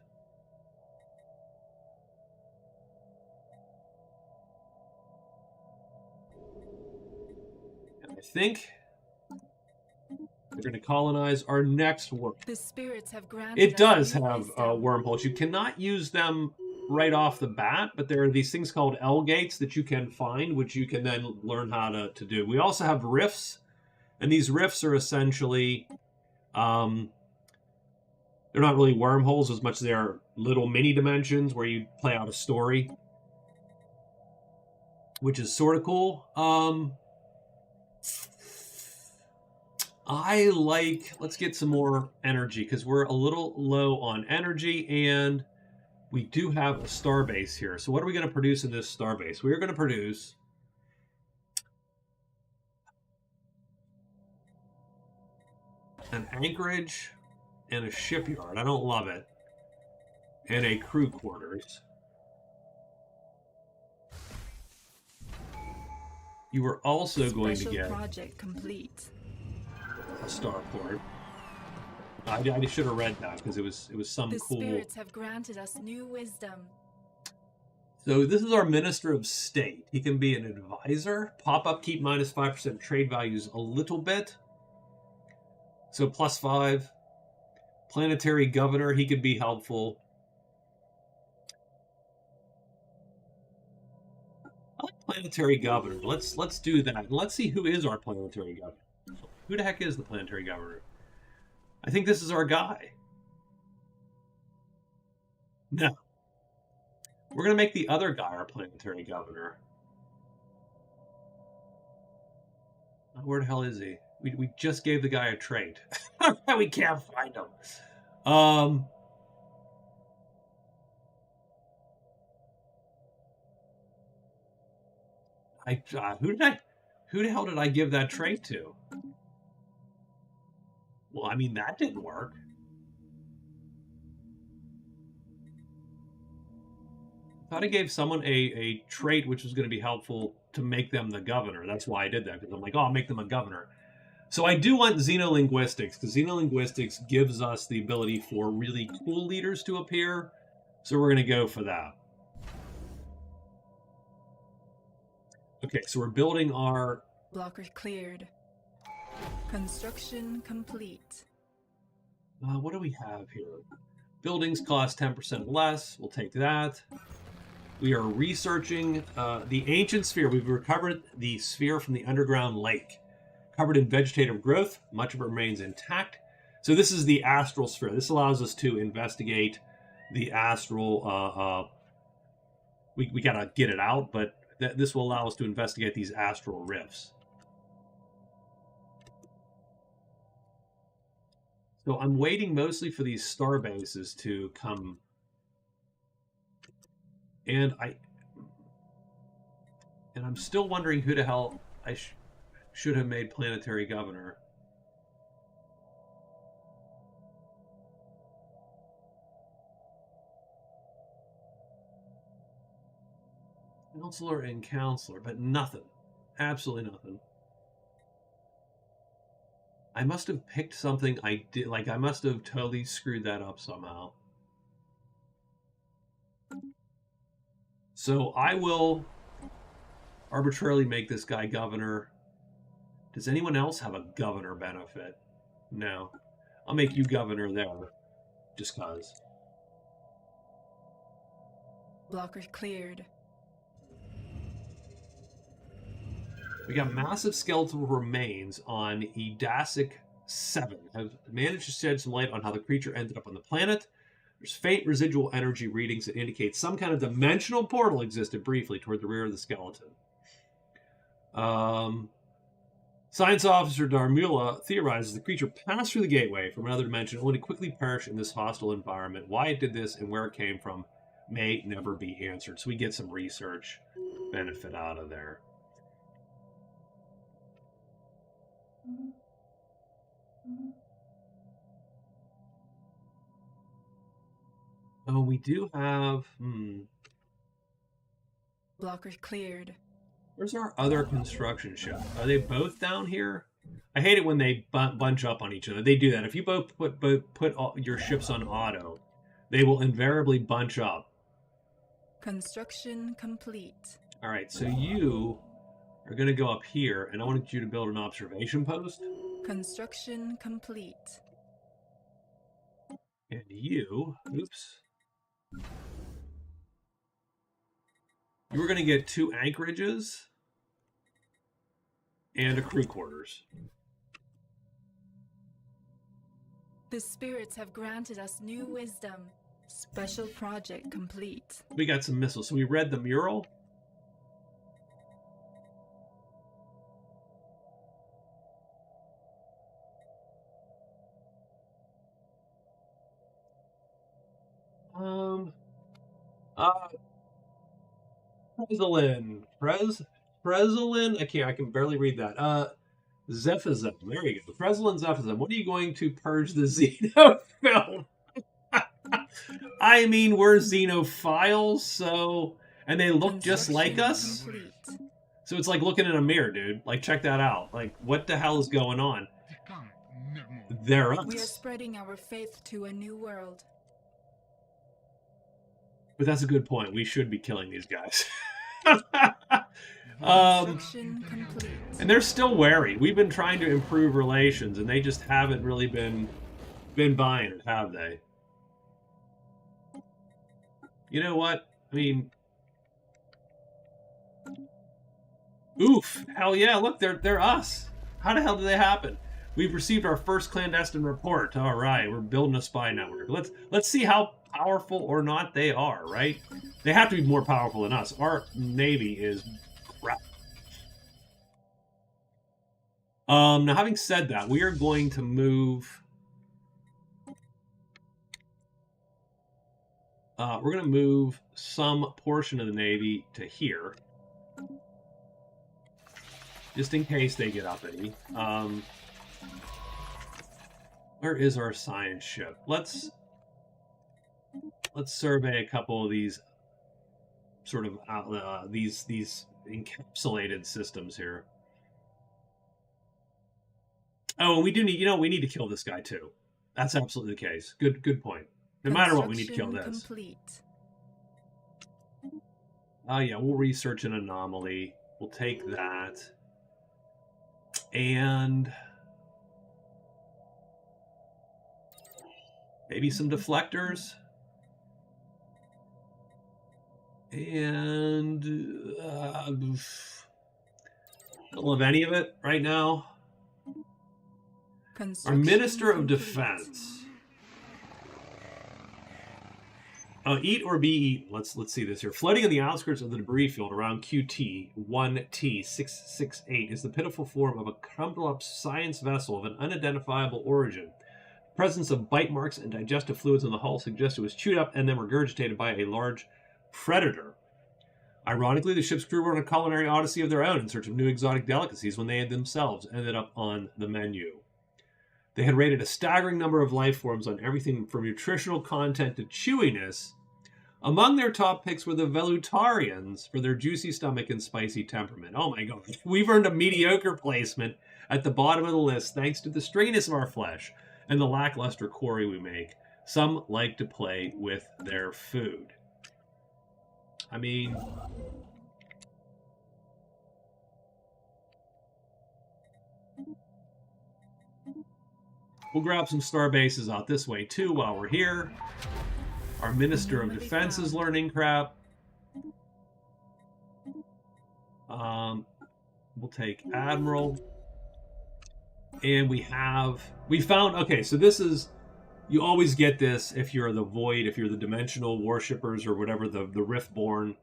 S1: I think we're going to colonize our next world.
S2: The spirits have granted
S1: It does
S2: us new
S1: have
S2: wisdom.
S1: wormholes. You cannot use them right off the bat, but there are these things called L gates that you can find, which you can then learn how to do. We also have rifts, and these rifts are essentially, they're not really wormholes as much as they are little mini dimensions where you play out a story, which is sort of cool. Let's get some more energy because we're a little low on energy, and we do have a starbase here. So what are we going to produce in this starbase? We are going to produce an anchorage and a shipyard. I don't love it. And a crew quarters. You are also going to
S2: Special
S1: get
S2: project complete.
S1: a starport. I should have read that because it was some
S2: The
S1: cool.
S2: spirits have granted us new wisdom.
S1: So this is our Minister of State. He can be an advisor. Pop up, keep minus 5% trade values a little bit. So +5. Planetary Governor, he could be helpful. I like Planetary Governor. Let's do that. Let's see who is our Planetary Governor. Who the heck is the Planetary Governor? I think this is our guy. No. We're going to make the other guy our Planetary Governor. Where the hell is he? We just gave the guy a trait. We can't find him. Who the hell did I give that trait to? Well, I mean, that didn't work. I thought I gave someone a trait which was going to be helpful to make them the governor. That's why I did that, because I'm like, oh, I'll make them a governor. So I do want xenolinguistics, because xenolinguistics gives us the ability for really cool leaders to appear. So we're going to go for that. Okay, so we're building our...
S2: Blocker cleared. Construction complete.
S1: What do we have here? Buildings cost 10% less. We'll take that. We are researching the ancient sphere. We've recovered the sphere from the underground lake. Covered in vegetative growth. Much of it remains intact. So this is the astral sphere. This allows us to investigate the astral... we got to get it out, but this will allow us to investigate these astral rifts. So I'm waiting mostly for these star bases to come. And I'm still wondering who the hell I should have made planetary governor. Counselor and counselor, but nothing. Absolutely nothing. I must have picked something I did, like I must have totally screwed that up somehow. So I will arbitrarily make this guy governor. Does anyone else have a governor benefit? No. I'll make you governor there, just cause.
S2: Blocker cleared.
S1: We got massive skeletal remains on Edasic 7. Have managed to shed some light on how the creature ended up on the planet. There's faint residual energy readings that indicate some kind of dimensional portal existed briefly toward the rear of the skeleton. Science officer Darmula theorizes the creature passed through the gateway from another dimension only to quickly perish in this hostile environment. Why it did this and where it came from may never be answered. So we get some research benefit out of there. Oh, we do have...
S2: Blocker cleared.
S1: Where's our other construction ship? Are they both down here? I hate it when they bunch up on each other. They do that. If you both put all your ships on auto, they will invariably bunch up.
S2: Construction complete.
S1: All right, so you are going to go up here, and I wanted you to build an observation post.
S2: Construction complete.
S1: And you, oops. You were going to get 2 anchorages and a crew quarters.
S2: The spirits have granted us new wisdom. Special project complete.
S1: We got some missiles. So we read the mural. Prezelin. I can barely read that. Zephazem. There you go. Prezelin Zephazem. What are you going to purge the xenofilm? I mean, we're xenophiles, so... And they look just like us. Complete. So it's like looking in a mirror, dude. Like, check that out. Like, what the hell is going on? They're
S2: We are
S1: us.
S2: spreading our faith to a new world.
S1: But that's a good point. We should be killing these guys.
S2: Construction complete.
S1: And they're still wary. We've been trying to improve relations, and they just haven't really been buying it, have they? You know what? I mean, oof! Hell yeah! Look, they're us. How the hell did they happen? We've received our first clandestine report. All right, we're building a spy network. Let's see how powerful or not they are. Right? They have to be more powerful than us. Our navy is crap. Now, having said that, we are going to move. We're going to move some portion of the navy to here, just in case they get uppity. Where is our science ship? Let's survey a couple of these sort of these encapsulated systems here. Oh, and we do need, we need to kill this guy too. That's absolutely the case. Good point. No matter what, we need to kill this. Oh yeah, we'll research an anomaly. We'll take that. And maybe some deflectors. And don't love any of it right now. Our Minister of Defense. Eat or be eaten. Let's see this here. Floating in the outskirts of the debris field around QT-1T668 is the pitiful form of a crumpled up science vessel of an unidentifiable origin. The presence of bite marks and digestive fluids in the hull suggests it was chewed up and then regurgitated by a large predator. Ironically, the ship's crew were on a culinary odyssey of their own in search of new exotic delicacies when they had themselves ended up on the menu. They had rated a staggering number of life forms on everything from nutritional content to chewiness. Among their top picks were the Velutarians for their juicy stomach and spicy temperament. Oh my god, we've earned a mediocre placement at the bottom of the list thanks to the stringiness of our flesh and the lackluster quarry we make. Some like to play with their food. I mean, we'll grab some star bases out this way too while we're here. Our Minister of Defense is learning crap. We'll take Admiral. And we found, okay, so this is, you always get this if you're the Void, if you're the Dimensional Worshippers or whatever, the Riftborn.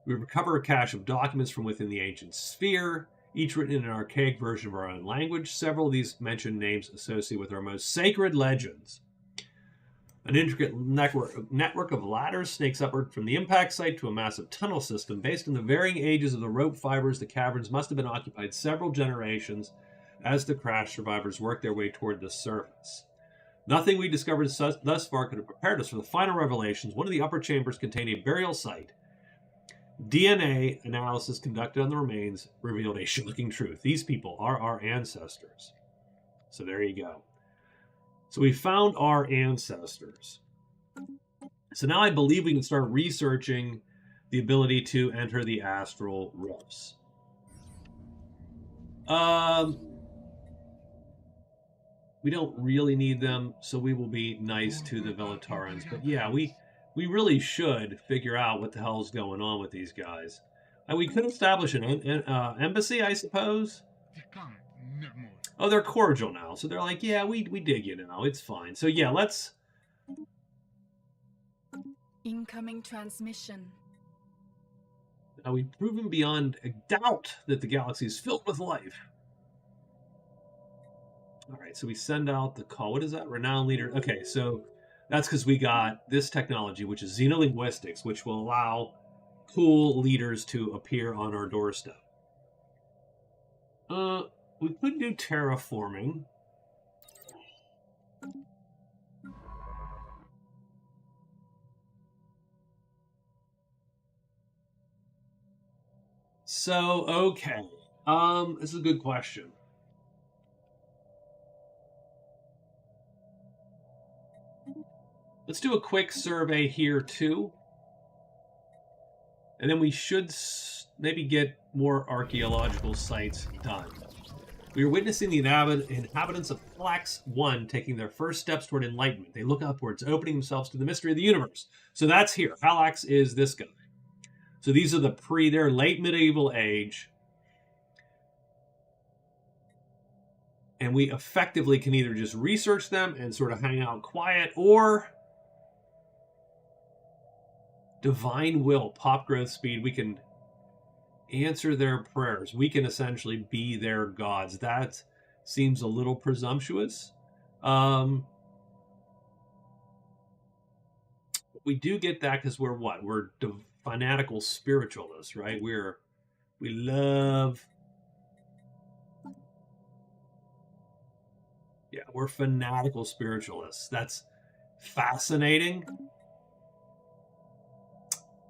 S1: We recover a cache of documents from within the ancient sphere, each written in an archaic version of our own language. Several of these mention names associated with our most sacred legends. An intricate network of ladders snakes upward from the impact site to a massive tunnel system. Based on the varying ages of the rope fibers, the caverns must have been occupied several generations as the crash survivors worked their way toward the surface. Nothing we discovered thus far could have prepared us for the final revelations. One of the upper chambers contained a burial site. DNA analysis conducted on the remains revealed a shocking truth. These people are our ancestors. So there you go. So we found our ancestors. So now I believe we can start researching the ability to enter the astral rifts. We don't really need them, so we will be nice to the Velutarians. But yeah, we really should figure out what the hell's going on with these guys. We could establish an embassy, I suppose. Oh, they're cordial now, so they're like, yeah, we dig you now. It's fine. So yeah, let's.
S2: Incoming transmission.
S1: Now we've proven beyond a doubt that the galaxy is filled with life. All right, so we send out the call. What is that? Renowned leader. Okay, so that's because we got this technology, which is xenolinguistics, which will allow cool leaders to appear on our doorstep. We could do terraforming. So, okay. This is a good question. Let's do a quick survey here too. And then we should maybe get more archaeological sites done. We are witnessing the inhabitants of Halax 1 taking their first steps toward enlightenment. They look upwards, opening themselves to the mystery of the universe. So that's here. Halax is this guy. So these are they're late medieval age. And we effectively can either just research them and sort of hang out quiet, or divine will, pop growth speed. We can answer their prayers. We can essentially be their gods. That seems a little presumptuous. We do get that because we're what? We're fanatical spiritualists, right? We love... Yeah, we're fanatical spiritualists. That's fascinating.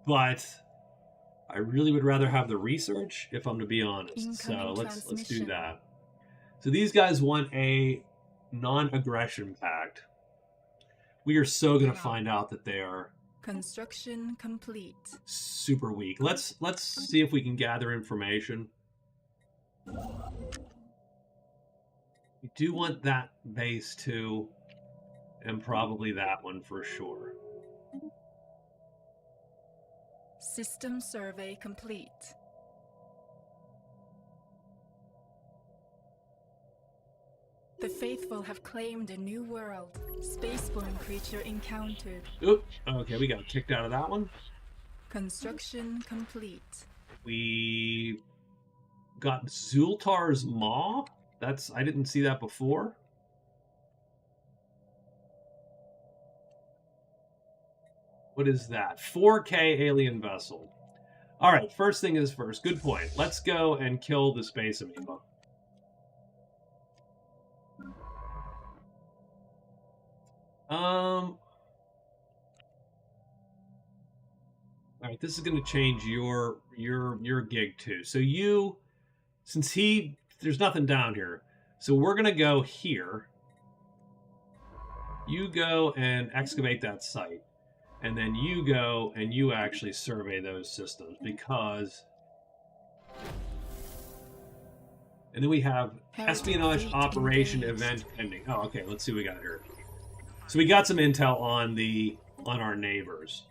S1: But I really would rather have the research, if I'm to be honest. So let's do that. So these guys want a non-aggression pact. We are so going to find out that they are
S2: construction complete.
S1: Super weak. Let's see if we can gather information. We do want that base too, and probably that one for sure.
S2: System survey complete. The faithful have claimed a new world. Spaceborne creature encountered.
S1: Oop. Okay, we got kicked out of that one.
S2: Construction complete.
S1: We got Zultar's Maw. I didn't see that before. What is that? 4K alien vessel. All right, first thing is first. Good point. Let's go and kill the space amoeba. All right, this is going to change your gig too. So you, since there's nothing down here, so we're going to go here. You go and excavate that site, and then you go and you actually survey those systems, because... And then we have espionage operation event pending. Oh, okay, let's see what we got here. So we got some intel on our neighbors.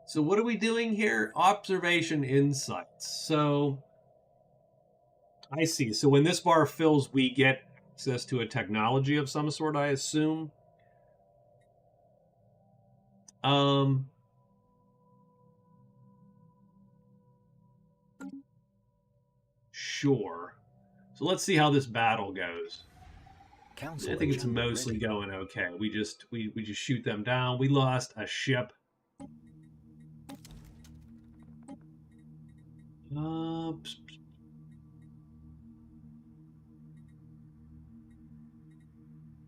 S1: So what are we doing here? Observation insights. So I see. So when this bar fills, we get access to a technology of some sort, I assume. Sure. So let's see how this battle goes. I think it's mostly going okay. We just shoot them down. We lost a ship.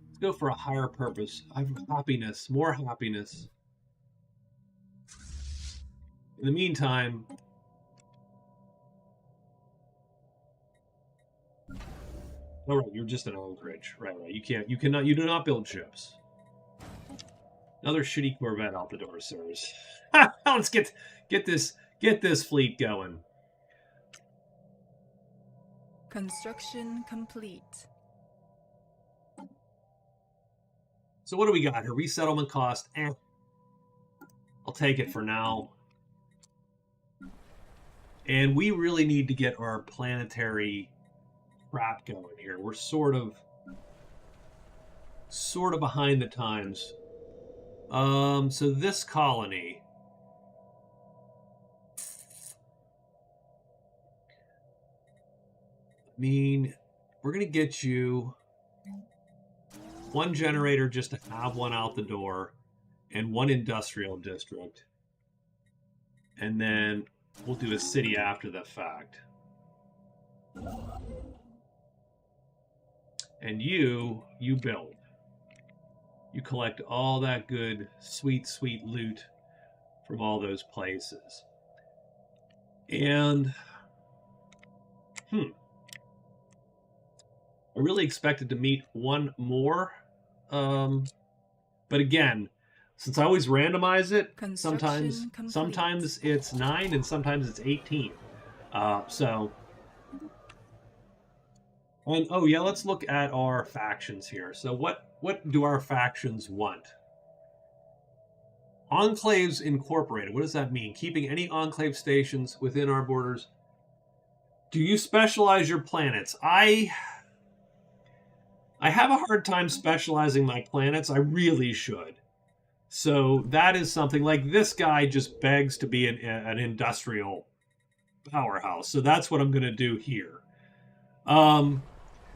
S1: Let's go for a higher purpose. I have happiness, more happiness. In the meantime, all right, you're just an anchorage, right? You do not build ships. Another shitty Corvette out the door, sirs. Let's get this fleet going.
S2: Construction complete.
S1: So what do we got here? Resettlement cost. I'll take it for now. And we really need to get our planetary crap going here. We're sort of behind the times. So this colony. I mean, we're going to get you one generator just to have one out the door, and one industrial district. And then we'll do a city after the fact. And you build. you collect all that good, sweet, sweet loot from all those places. And, I really expected to meet one more. But again, since I always randomize it, sometimes it's 9 and sometimes it's 18. And oh yeah, let's look at our factions here. So what do our factions want? Enclaves Incorporated. What does that mean? Keeping any enclave stations within our borders. Do you specialize your planets? I have a hard time specializing my planets. I really should. So that is something like this guy just begs to be an industrial powerhouse. So that's what I'm going to do here.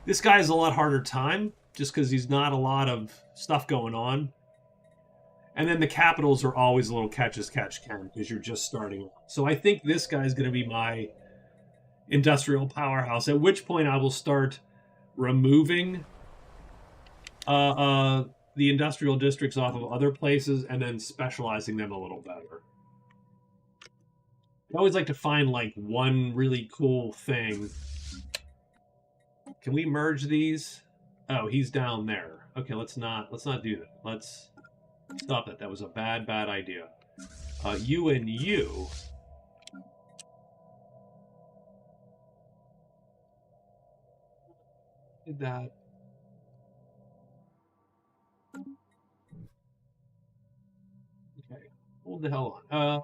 S1: This guy has a lot harder time just because he's not a lot of stuff going on. And then the capitals are always a little catch as catch can because you're just starting out. So I think this guy is going to be my industrial powerhouse, at which point I will start removing the industrial districts off of other places and then specializing them a little better. I always like to find like one really cool thing. Can we merge these? Oh, he's down there. Okay, let's not do that. Let's stop that. That was a bad idea. You and you. Did that. Okay, hold the hell on.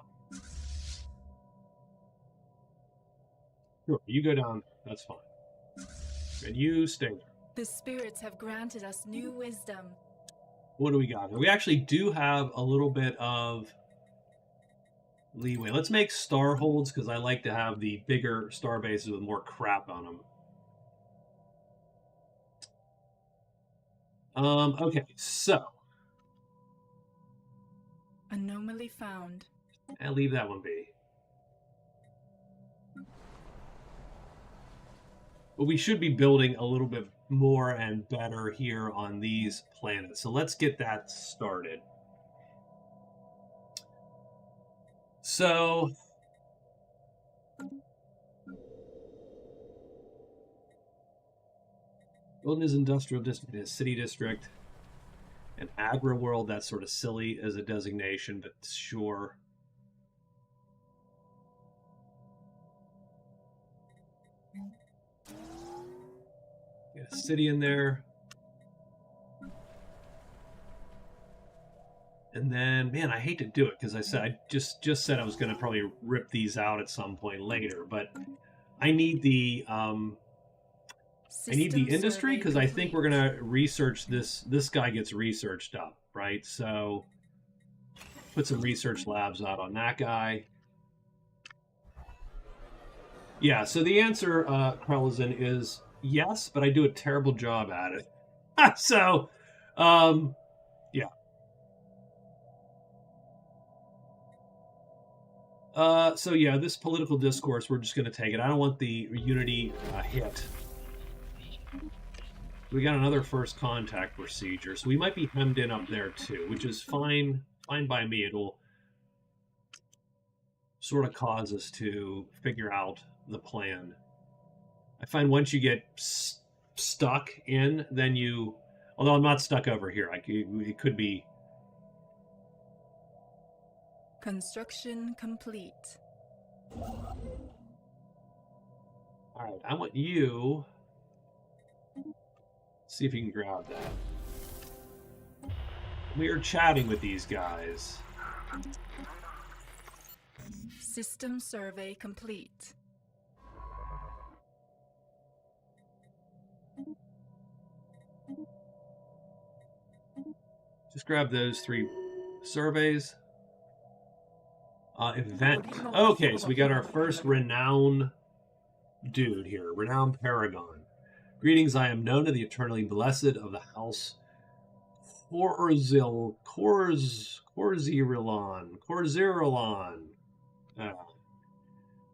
S1: Sure, you go down there. That's fine. And you stay there.
S2: The spirits have granted us new wisdom.
S1: What do we got? We actually do have a little bit of leeway. Let's make star holds because I like to have the bigger star bases with more crap on them. Okay, so.
S2: Anomaly found.
S1: And leave that one be. But we should be building a little bit more and better here on these planets. So let's get that started. So building his industrial district, his city district, an agri world, that's sort of silly as a designation, but sure. Get a city in there. And then, man, I hate to do it because I just said I was going to probably rip these out at some point later, but I need the industry because I think we're going to research this. This guy gets researched up, right? So put some research labs out on that guy. Yeah, so the answer, Krelizin, is yes, but I do a terrible job at it. So, yeah. So yeah, this political discourse, we're just going to take it. I don't want the Unity hit. We got another first contact procedure, so we might be hemmed in up there too, which is fine by me. It'll sort of cause us to figure out the plan. I find once you get stuck in, then you... Although I'm not stuck over here. It could be...
S2: Construction complete.
S1: Alright, I want you... See if you can grab that. We are chatting with these guys.
S2: System survey complete.
S1: Just grab those 3 surveys. Event. Okay, so we got our first renown dude here. Renowned Paragon. Greetings, I am known to the eternally blessed of the house Corzirilon.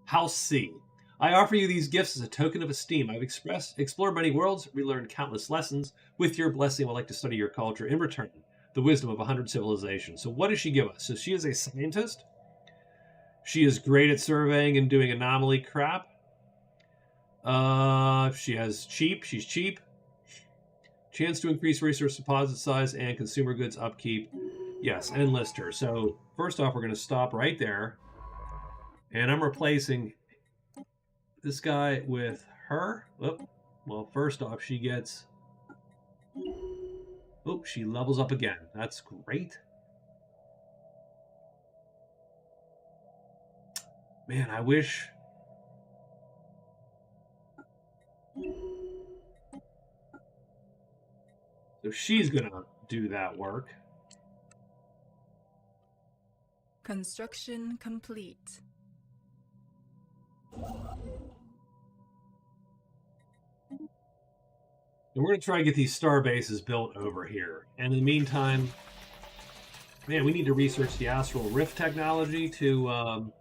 S1: House C. I offer you these gifts as a token of esteem. I've explored many worlds, relearned countless lessons. With your blessing, I would like to study your culture. In return, the wisdom of 100 civilizations. So what does she give us? So she is a scientist. She is great at surveying and doing anomaly crap. She has cheap. She's cheap. Chance to increase resource deposit size and consumer goods upkeep. Yes, and enlist her. So first off, we're going to stop right there. And I'm replacing this guy with her. Oop. Well, first off, she gets... Oop, she levels up again. That's great. Man, I wish... So she's going to do that work.
S2: Construction complete.
S1: And we're going to try to get these star bases built over here. And in the meantime, man, we need to research the astral rift technology to...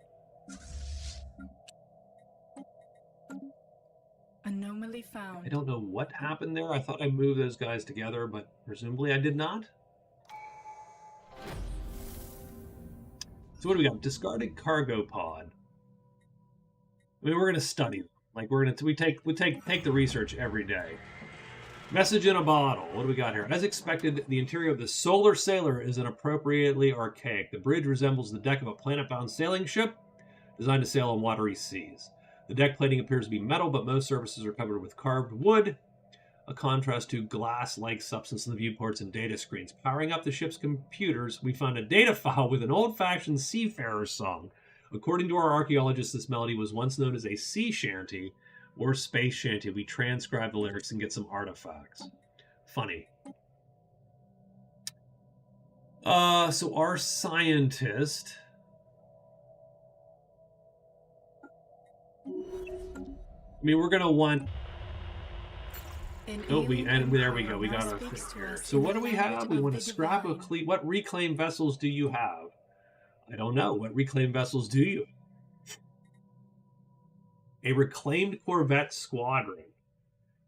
S2: Anomaly found.
S1: I don't know what happened there. I thought I moved those guys together, but presumably I did not. So what do we got? Discarded cargo pod. I mean, we're going to study them. Like we take the research every day. Message in a bottle. What do we got here? As expected, the interior of the Solar Sailor is inappropriately archaic. The bridge resembles the deck of a planet-bound sailing ship designed to sail on watery seas. The deck plating appears to be metal, but most surfaces are covered with carved wood, a contrast to glass-like substance in the viewports and data screens. Powering up the ship's computers, we found a data file with an old-fashioned seafarer song. According to our archaeologists, this melody was once known as a sea shanty or space shanty. We transcribe the lyrics and get some artifacts. Funny. So our scientist... I mean, we're going to want... Oh, there we go. We got our thing here. So what do we have? We want to scrap a fleet. What reclaimed vessels do you have? I don't know. What reclaimed vessels do you have? A reclaimed Corvette squadron.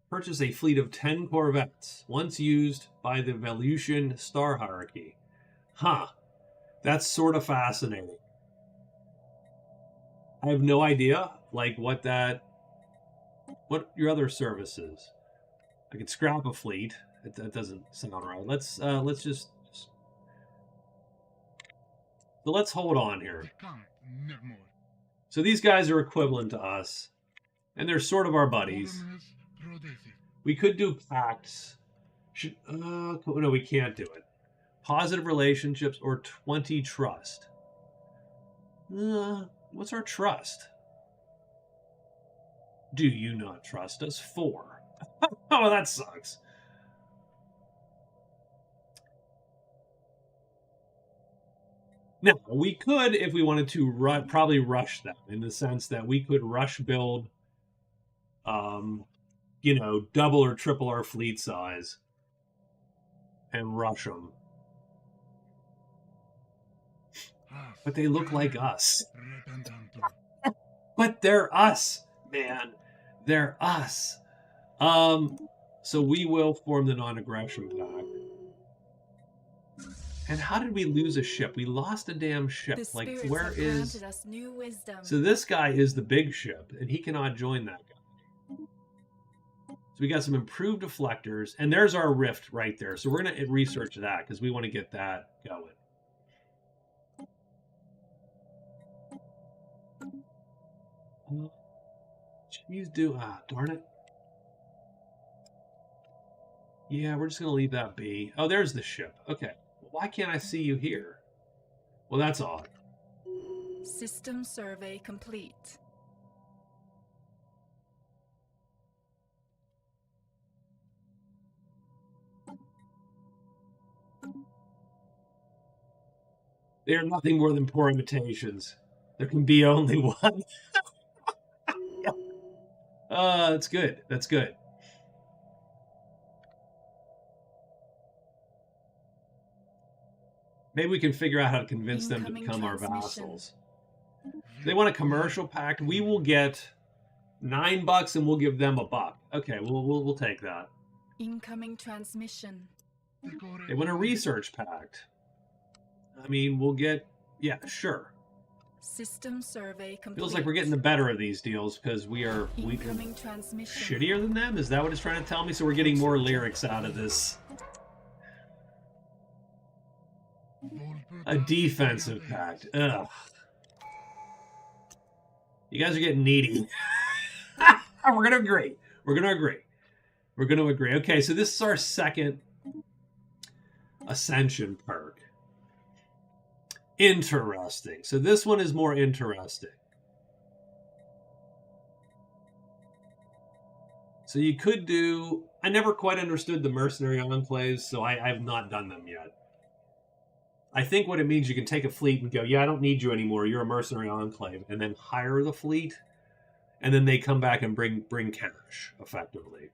S1: Purchase a fleet of 10 Corvettes, once used by the Velusian star hierarchy. Huh. That's sort of fascinating. I have no idea, like, what your other services. I could scrap a fleet. That doesn't sound right. Let's hold on here. So these guys are equivalent to us, and they're sort of our buddies. We could do pacts. No, we can't do it. Positive relationships or 20 trust. What's our trust? Do you not trust us? 4. Oh, that sucks. Now, we could, if we wanted to, probably rush them, in the sense that we could rush build, double or triple our fleet size and rush them. But they look like us. But they're us, man. They're us. So we will form the non-aggression pact. And how did we lose a ship? We lost a damn ship. Like, where is...
S2: Us new wisdom.
S1: So this guy is the big ship, and he cannot join that guy. So we got some improved deflectors, and there's our rift right there. So we're going to research that, because we want to get that going. She's darn it. Yeah, we're just going to leave that be. Oh, there's the ship. Okay. Why can't I see you here? Well, that's odd.
S2: System survey complete.
S1: They are nothing more than poor imitations. There can be only one. That's good. That's good. Maybe we can figure out how to convince them to become our vassals. If they want a commercial pact, we will get $9 and we'll give them $1. Okay, we'll take that.
S2: Incoming transmission.
S1: They want a research pact. I mean, we'll get... Yeah, sure.
S2: System survey complete.
S1: Feels like we're getting the better of these deals because we are
S2: Incoming transmission.
S1: shittier than them? Is that what it's trying to tell me? So we're getting more lyrics out of this. A defensive pact. Ugh. You guys are getting needy. We're going to agree. We're going to agree. We're going to agree. Okay, so this is our second Ascension perk. Interesting. So this one is more interesting. So you could do... I never quite understood the mercenary enclaves, so I've not done them yet. I think what it means, you can take a fleet and go, yeah, I don't need you anymore. You're a mercenary enclave. And then hire the fleet. And then they come back and bring cash, effectively.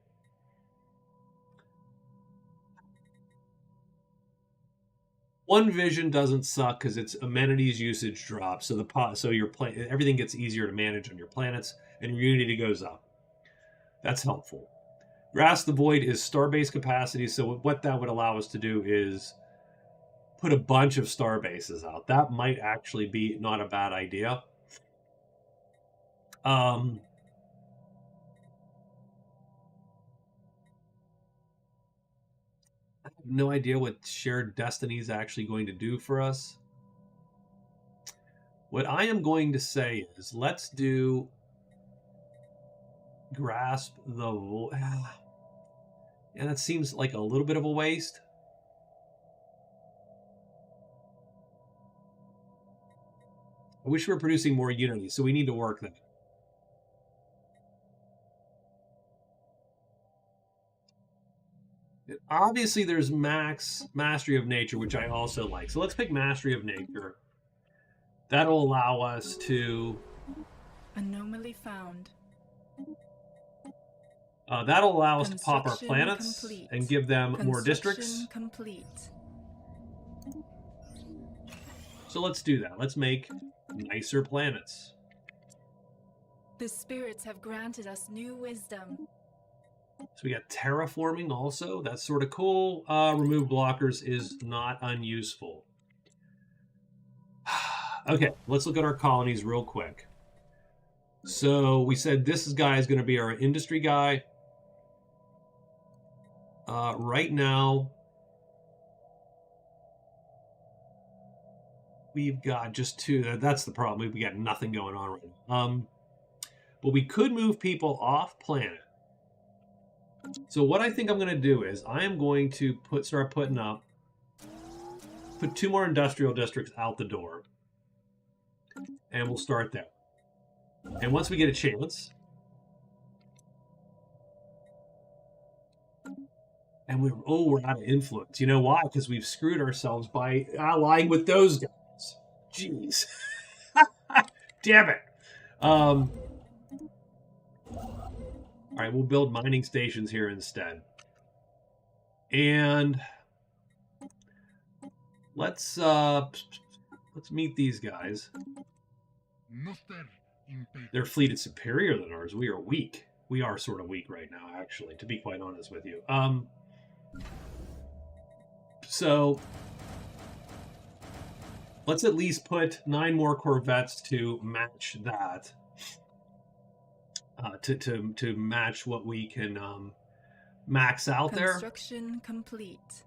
S1: One vision doesn't suck because its amenities usage drops, so your everything gets easier to manage on your planets, and your unity goes up. That's helpful. Grasp the Void is star-based capacity, so what that would allow us to do is put a bunch of star bases out. That might actually be not a bad idea. I have no idea what Shared Destiny is actually going to do for us. What I am going to say is, let's do Grasp the Void. Yeah, that seems like a little bit of a waste. I wish we were producing more Unity, so we need to work that. Obviously, there's max Mastery of Nature, which I also like. So let's pick Mastery of Nature. That'll allow us to...
S2: Anomaly found.
S1: That'll allow us to pop our planets and give them more districts.
S2: Complete.
S1: So let's do that. Let's make nicer planets.
S2: The spirits have granted us new wisdom.
S1: So we got terraforming also. That's sort of cool. Remove blockers is not unuseful. Okay, let's look at our colonies real quick. So we said this guy is going to be our industry guy. Right now, we've got just two. That's the problem. We got nothing going on right now. But we could move people off planet. So what I think I'm going to do is I am going to put 2 more industrial districts out the door. And we'll start there. And once we get a chance... And we're out of influence. You know why? Because we've screwed ourselves by allying with those guys. Jeez. Damn it. All right, we'll build mining stations here instead. And let's meet these guys. Their fleet is superior than ours. We are weak. We are sort of weak right now, actually, to be quite honest with you. So let's at least put 9 more Corvettes to match that. To match what we can max out there.
S2: Construction complete.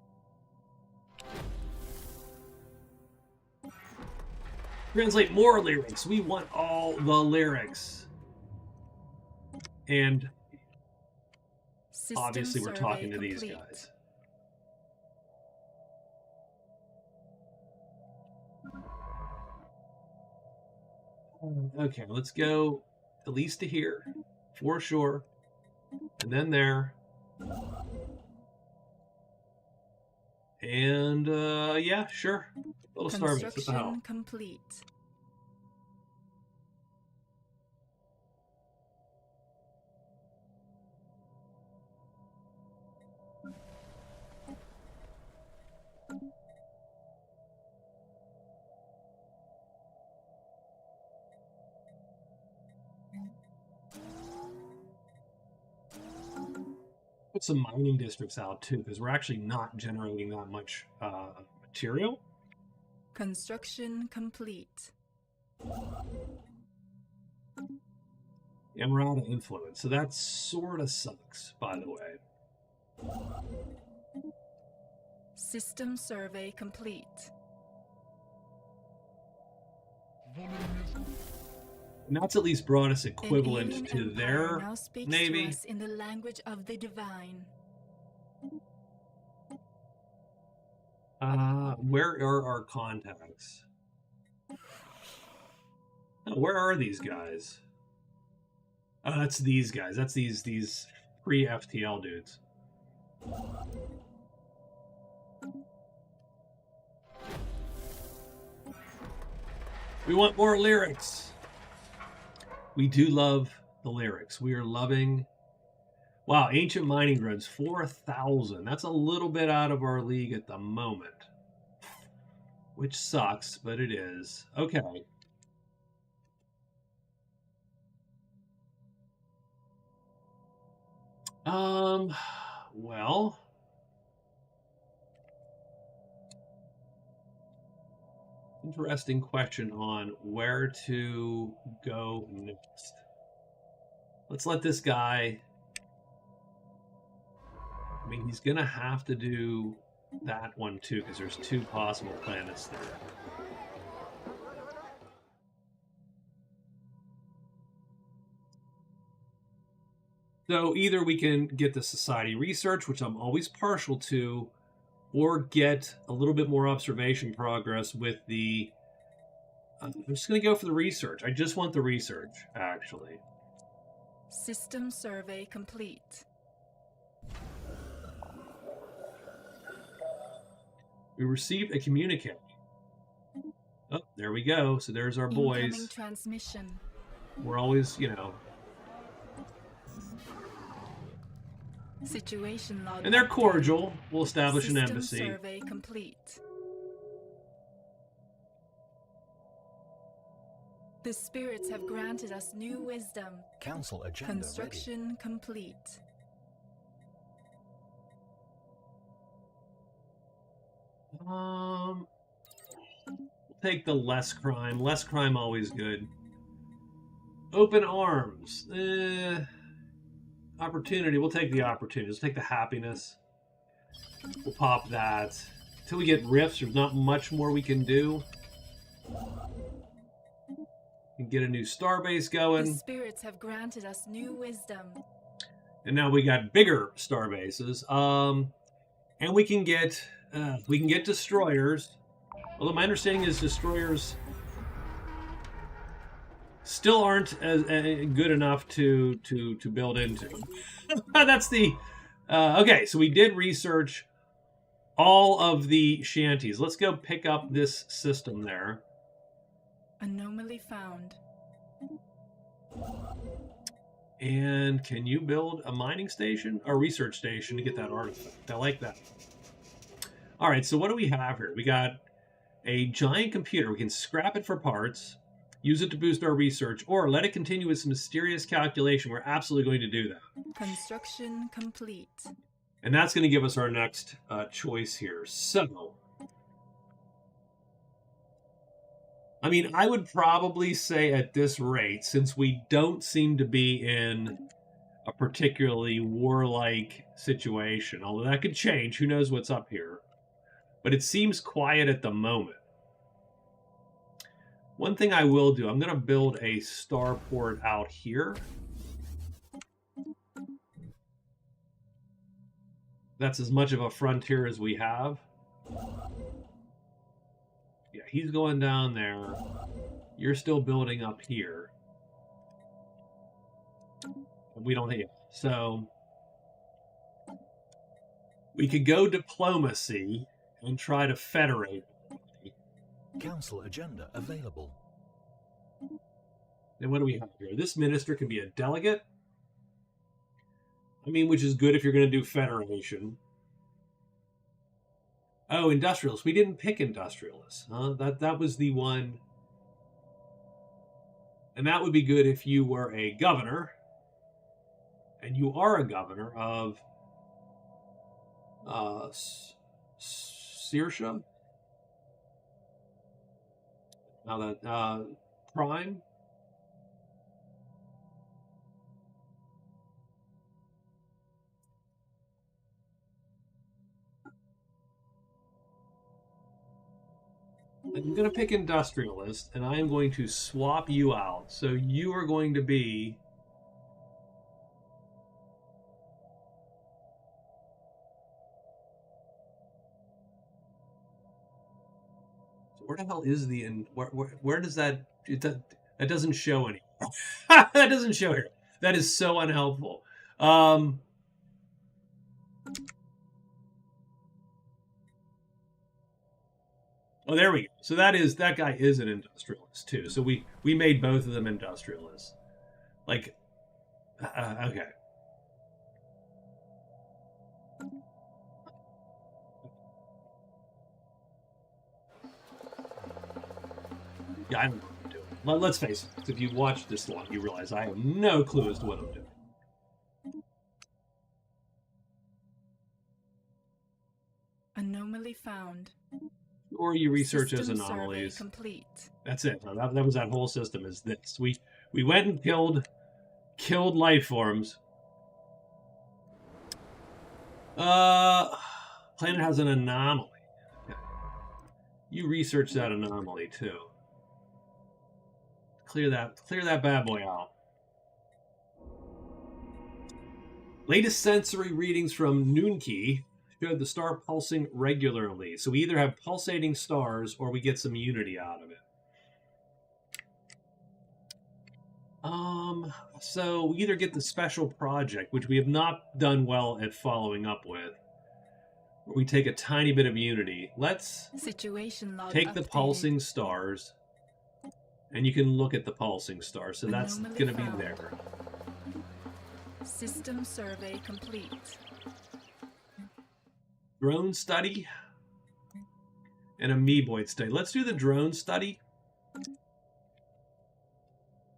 S1: Translate more lyrics. We want all the lyrics. And obviously we're talking to these guys. Okay, let's go at least to here, for sure. And then there. And, yeah, sure. Little Starbase, what the hell?
S2: Complete.
S1: build some mining districts out too, because we're actually not generating that much material.
S2: Construction complete.
S1: And we're out of influence, so that sort of sucks, by the way.
S2: System survey complete.
S1: And that's at least brought us
S2: An
S1: equivalent
S2: alien
S1: to
S2: empire
S1: their
S2: now speaks
S1: navy.
S2: to us in the language of the divine.
S1: Where are our contacts? Oh, where are these guys? Oh, that's these guys. That's these pre-FTL dudes. We want more lyrics. We do love the lyrics. We are loving... Wow, Ancient Mining Grids, 4,000. That's a little bit out of our league at the moment. Which sucks, but it is. Okay. Well... Interesting question on where to go next. Let's let this guy... I mean, he's going to have to do that one too, because there's 2 possible planets there. So either we can get the society research, which I'm always partial to, or get a little bit more observation progress with the... I'm just going to go for the research. I just want the research, actually.
S2: System survey complete.
S1: We received a communique. Oh, there we go. So there's our boys.
S2: Incoming transmission.
S1: We're always, you know...
S2: Situation log.
S1: And they're cordial. We'll establish an
S2: System
S1: embassy.
S2: survey complete. The spirits have granted us new wisdom.
S3: Council agenda
S2: Construction complete.
S1: We'll take the less crime. Less crime always good. Open arms. Opportunity. We'll take the opportunity. Let's take the happiness. We'll pop that. Until we get rifts, there's not much more we can do. We can get a new starbase
S2: The
S1: going.
S2: spirits have granted us new wisdom.
S1: And now we got bigger starbases. And we can get destroyers. Although my understanding is destroyers still aren't as good enough to build into. That's the okay. So we did research all of the shanties. Let's go pick up this system there.
S2: Anomaly found.
S1: And can you build a mining station, a research station to get that artifact? I like that. All right. So what do we have here? We got a giant computer. We can scrap it for parts. Use it to boost our research, or let it continue its mysterious calculation. We're absolutely going to do that.
S2: Construction complete.
S1: And that's going to give us our next choice here. So, I mean, I would probably say at this rate, since we don't seem to be in a particularly warlike situation, although that could change, who knows what's up here. But it seems quiet at the moment. One thing I will do, I'm going to build a starport out here. That's as much of a frontier as we have. Yeah, he's going down there. You're still building up here. We don't have... So, we could go diplomacy and try to federate.
S3: Council agenda available.
S1: Then what do we have here? This minister can be a delegate. I mean, which is good if you're going to do federation. Oh, industrialists. We didn't pick industrialists. Huh? That was the one. And that would be good if you were a governor. And you are a governor of Saoirse. Now that Prime. I'm going to pick industrialist, and I am going to swap you out. So you are going to be where the hell is the where does that that doesn't show any that doesn't show here. That is so unhelpful. Oh, there we go. So that guy is an industrialist too. So we made both of them industrialists. Like, okay. Yeah, I don't know what I'm doing. Let's face it. If you watch this long, you realize I have no clue as to what I'm doing.
S2: Anomaly found.
S1: Or you research
S2: System
S1: those anomalies.
S2: survey complete.
S1: That's it. That was that whole system. Is this? We went and killed life forms. Planet has an anomaly. Okay. You research that anomaly too. Clear that bad boy out. Latest sensory readings from Noonkey showed the star pulsing regularly. So we either have pulsating stars or we get some unity out of it. So we either get the special project, which we have not done well at following up with, or we take a tiny bit of unity. Let's
S2: Situation log
S1: take the
S2: updated.
S1: pulsing stars, and you can look at the pulsing stars. So that's
S2: Anomaly
S1: going to be
S2: found.
S1: there.
S2: System survey complete.
S1: Drone study and amoeboid study. Let's do the drone study.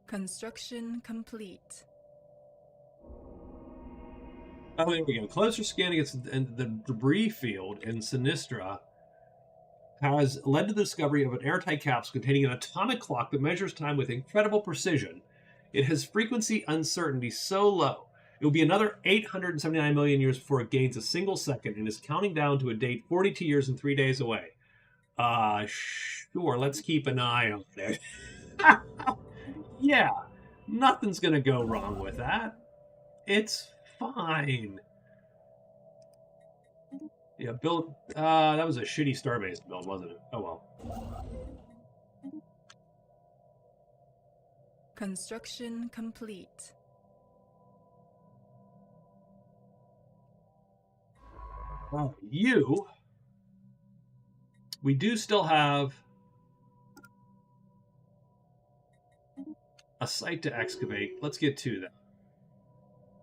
S2: Construction complete.
S1: Oh, there we go. Closer scanning the debris field in Sinistra has led to the discovery of an airtight capsule containing an atomic clock that measures time with incredible precision. It has frequency uncertainty so low, it will be another 879 million years before it gains a single second and is counting down to a date 42 years and 3 days away. Sure, let's keep an eye on it. Yeah, nothing's going to go wrong with that. It's fine. Yeah, build. That was a shitty Starbase build, wasn't it? Oh well.
S2: Construction complete.
S1: Well, we do still have a site to excavate. Let's get to that.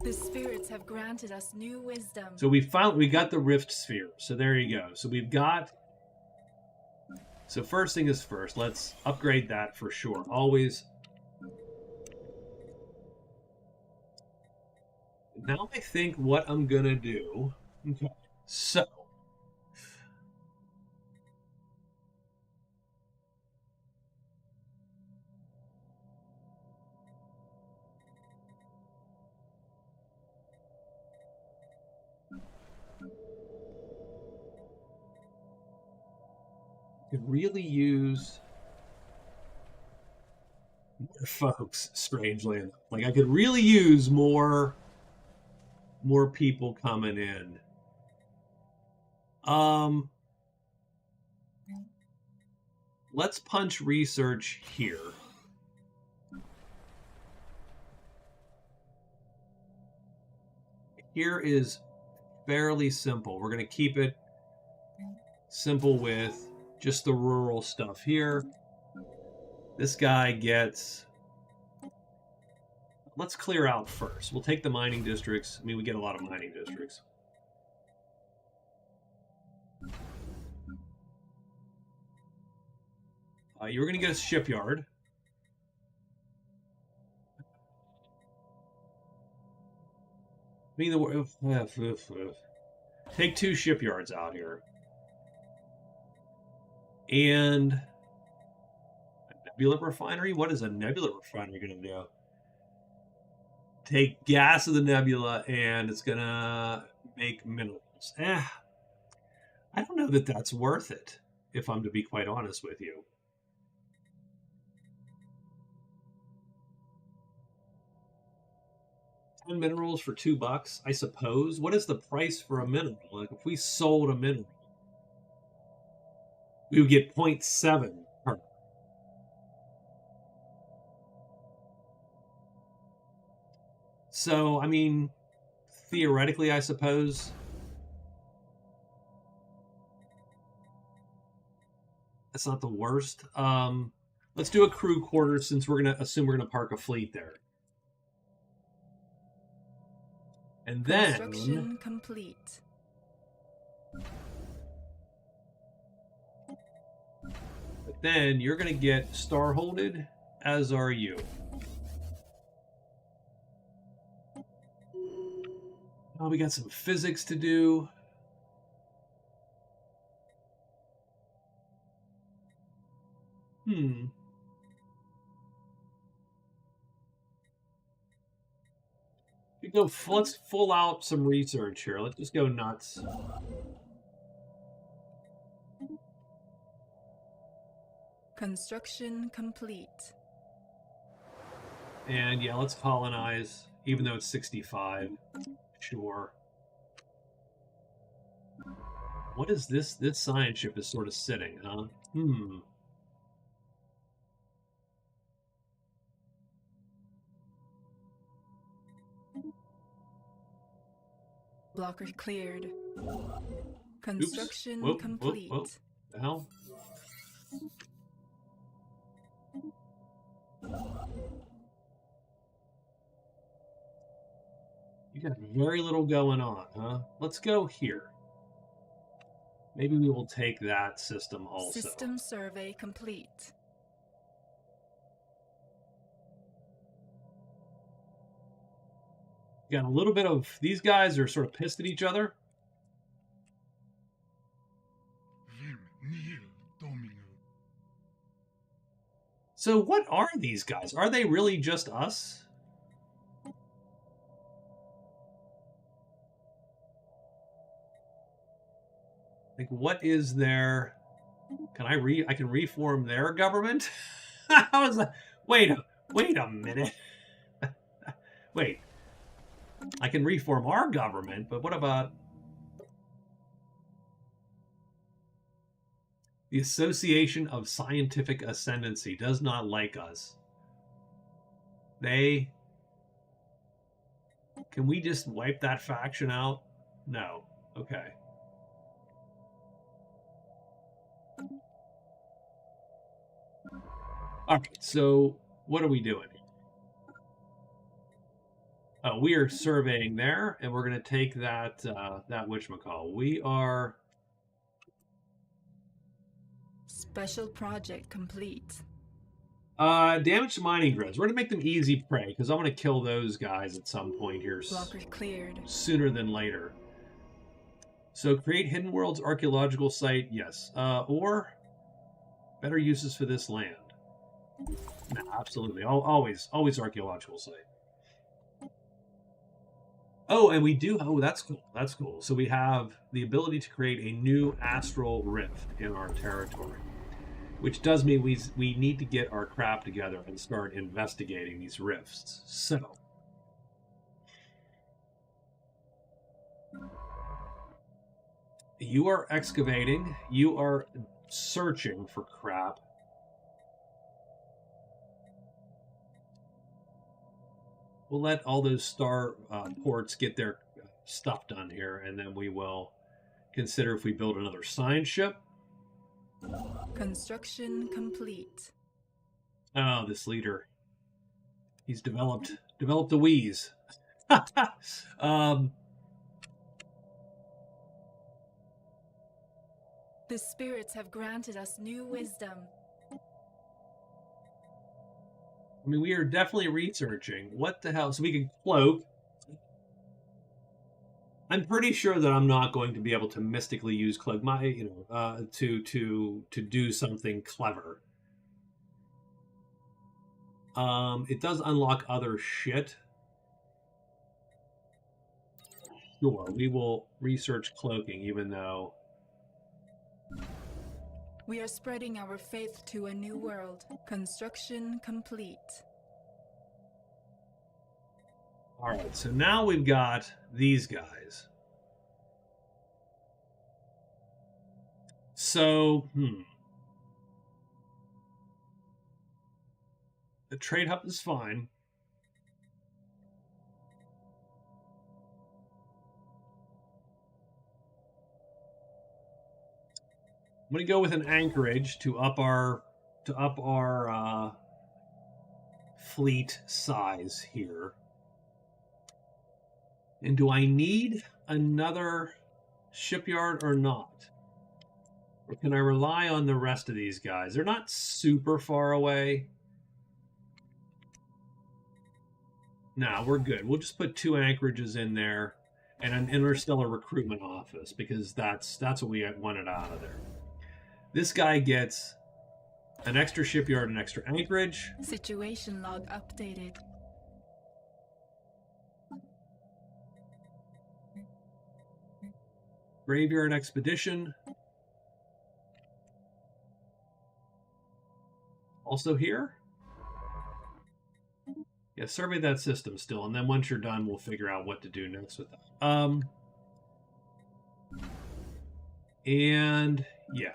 S2: The spirits have granted us new wisdom.
S1: So we got the rift sphere. So there you go. So we've got. So first thing is first. Let's upgrade that for sure. Always. Now I think what I'm gonna do. Okay. So. Could really use more folks, strangely enough. Like I could really use more people coming in. Let's punch research here. Here is fairly simple. We're going to keep it simple with just the rural stuff here. This guy gets... Let's clear out first. We'll take the mining districts. I mean, we get a lot of mining districts. You're going to get a shipyard. I mean, Take 2 shipyards out here. And a nebula refinery? What is a nebula refinery going to do? Take gas of the nebula, and it's going to make minerals. I don't know that that's worth it, if I'm to be quite honest with you. Minerals for $2, I suppose. What is the price for a mineral? Like, if we sold a mineral, we would get 0.7 per. So, I mean, theoretically, I suppose that's not the worst. Let's do a crew quarters, since we're going to assume we're going to park a fleet there. And then
S2: Construction complete.
S1: But then you're going to get star-holded, as are you. Oh, we got some physics to do. Let's full out some research here. Let's just go nuts.
S2: Construction complete.
S1: And yeah, let's colonize, even though it's 65. Sure. What is this? This science ship is sort of sitting, huh?
S2: Blocker cleared. Construction
S1: Whoa,
S2: complete.
S1: Whoa. The hell? You got very little going on, huh? Let's go here. Maybe we will take that system also.
S2: System survey complete.
S1: Got a little bit of... These guys are sort of pissed at each other. So what are these guys? Are they really just us? Like, what is their... I can reform their government? I was like, wait a minute. Wait. I can reform our government, but what about... The Association of Scientific Ascendancy does not like us. Can we just wipe that faction out? No. Okay. Alright, so what are we doing? We are surveying there, and we're going to take that, that whatchamacall. We are...
S2: Special project complete.
S1: Damage to mining grids. We're going to make them easy prey, because I want to kill those guys at some point here.
S2: Blocker cleared.
S1: Sooner than later. So create Hidden Worlds archaeological site, yes. Or better uses for this land. No, absolutely. Always archaeological site. Oh, and we do... Oh, that's cool. That's cool. So we have the ability to create a new astral rift in our territory. Which does mean we need to get our crap together and start investigating these rifts. So... You are excavating. You are searching for crap. We'll let all those star ports get their stuff done here, and then we will consider if we build another science ship.
S2: Construction complete.
S1: Oh, this leader. He's developed a wheeze.
S2: The spirits have granted us new wisdom.
S1: I mean, we are definitely researching. What the hell? So we can cloak. I'm pretty sure that I'm not going to be able to mystically use Cloak, to do something clever. It does unlock other shit. Sure, we will research cloaking, even though...
S2: We are spreading our faith to a new world. Construction complete.
S1: Alright, so now we've got these guys. So, the trade hub is fine. I'm going to go with an anchorage to up our fleet size here. And do I need another shipyard or not? Or can I rely on the rest of these guys? They're not super far away. No, we're good. We'll just put 2 anchorages in there and an interstellar recruitment office, because that's what we wanted out of there. This guy gets an extra shipyard and extra anchorage.
S2: Situation log updated.
S1: Graveyard expedition. Also here. Yeah, survey that system still, and then once you're done, we'll figure out what to do next with that. And yeah.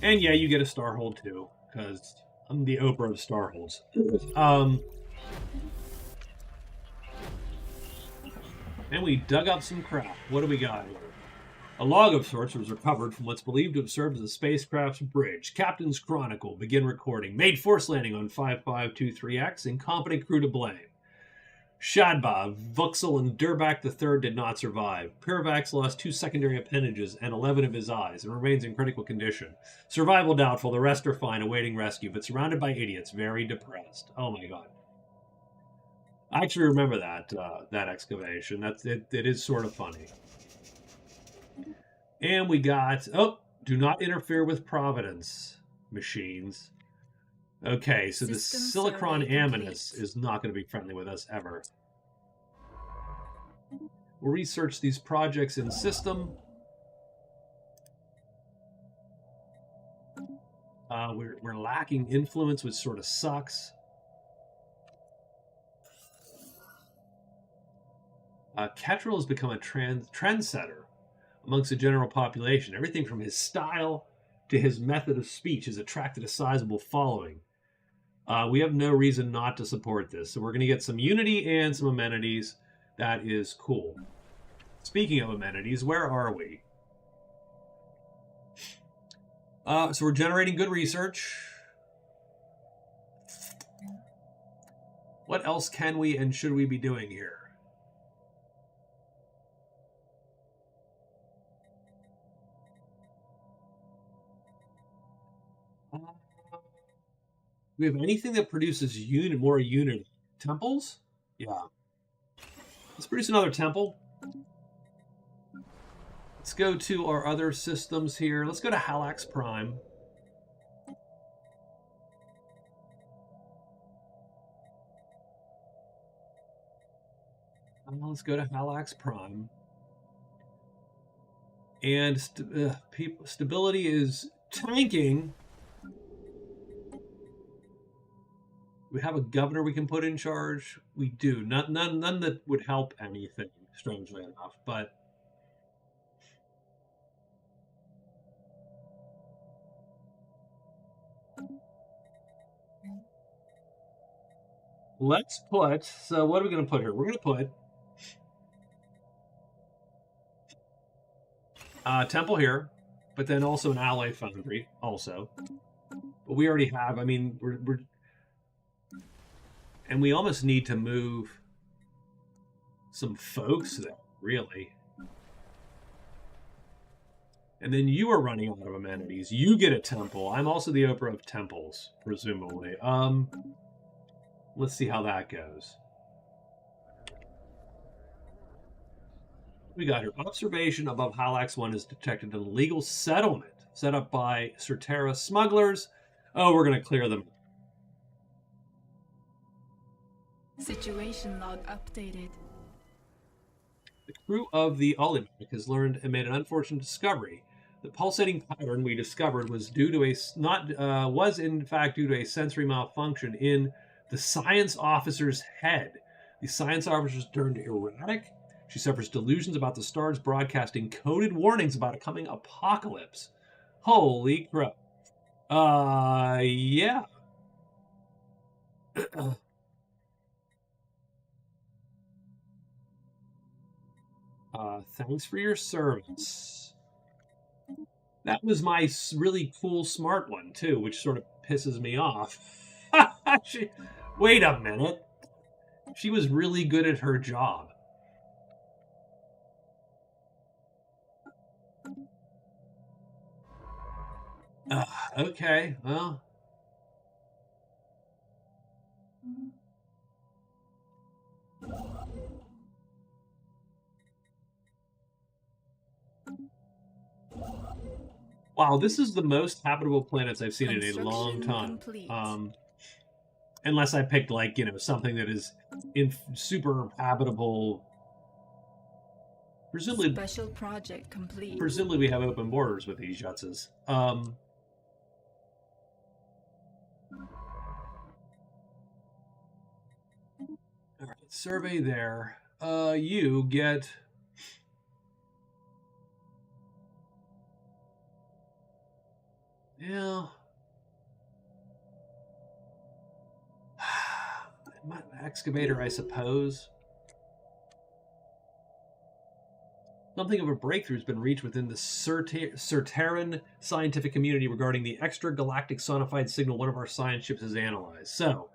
S1: And yeah, you get a Starhold too, because I'm the Oprah of Starholds. And we dug up some crap. What do we got here? A log of sorts was recovered from what's believed to have served as the spacecraft's bridge. Captain's Chronicle. Begin recording. Made force landing on 5523X. Incompetent crew to blame. Shadba, Vuxel, and Durbak III did not survive. Piravax lost 2 secondary appendages and 11 of his eyes and remains in critical condition. Survival doubtful. The rest are fine, awaiting rescue, but surrounded by idiots. Very depressed. Oh my god. I actually remember that excavation. It is sort of funny. And we got, do not interfere with Providence machines. Okay, so
S2: System
S1: the Silicon
S2: survey
S1: Aminus
S2: complete.
S1: is not going to be friendly with us ever. We'll research these projects in system. We're lacking influence, which sort of sucks. Ketrel has become a trendsetter amongst the general population. Everything from his style to his method of speech has attracted a sizable following. We have no reason not to support this. So we're going to get some unity and some amenities. That is cool. Speaking of amenities, where are we? So we're generating good research. What else can we and should we be doing here? Do we have anything that produces more unity? Temples? Yeah. Let's produce another temple. Let's go to our other systems here. Let's go to Halax Prime. Let's go to Halax Prime. And stability is tanking. We have a governor we can put in charge. We do. None that would help anything, strangely enough. But let's put. So what are we going to put here? We're going to put temple here, but then also an alloy foundry also. But we already have. I mean, we're and we almost need to move some folks there, really. And then you are running out of amenities. You get a temple. I'm also the Oprah of temples, presumably. Let's see how that goes. We got here. Observation above Halax 1 is detected an illegal settlement set up by Stellaris smugglers. Oh, we're going to clear them.
S2: Situation log updated.
S1: The crew of the Oligarch has learned and made an unfortunate discovery. The pulsating pattern we discovered was due to was in fact due to a sensory malfunction in the science officer's head. The science officer turned erratic. She suffers delusions about the stars broadcasting coded warnings about a coming apocalypse. Holy crap. Yeah. Thanks for your service. That was my really cool smart one, too, which sort of pisses me off. Wait a minute. She was really good at her job. Okay, well. Wow, this is the most habitable planets I've seen in a long time. Unless I picked, like, you know, something that is in super habitable. Presumably,
S2: special project complete.
S1: Presumably, we have open borders with these Jockeys. All right, survey there. You get. Yeah. Excavator, I suppose. Something of a breakthrough has been reached within the Surtaran scientific community regarding the extragalactic sonified signal one of our science ships has analyzed. So,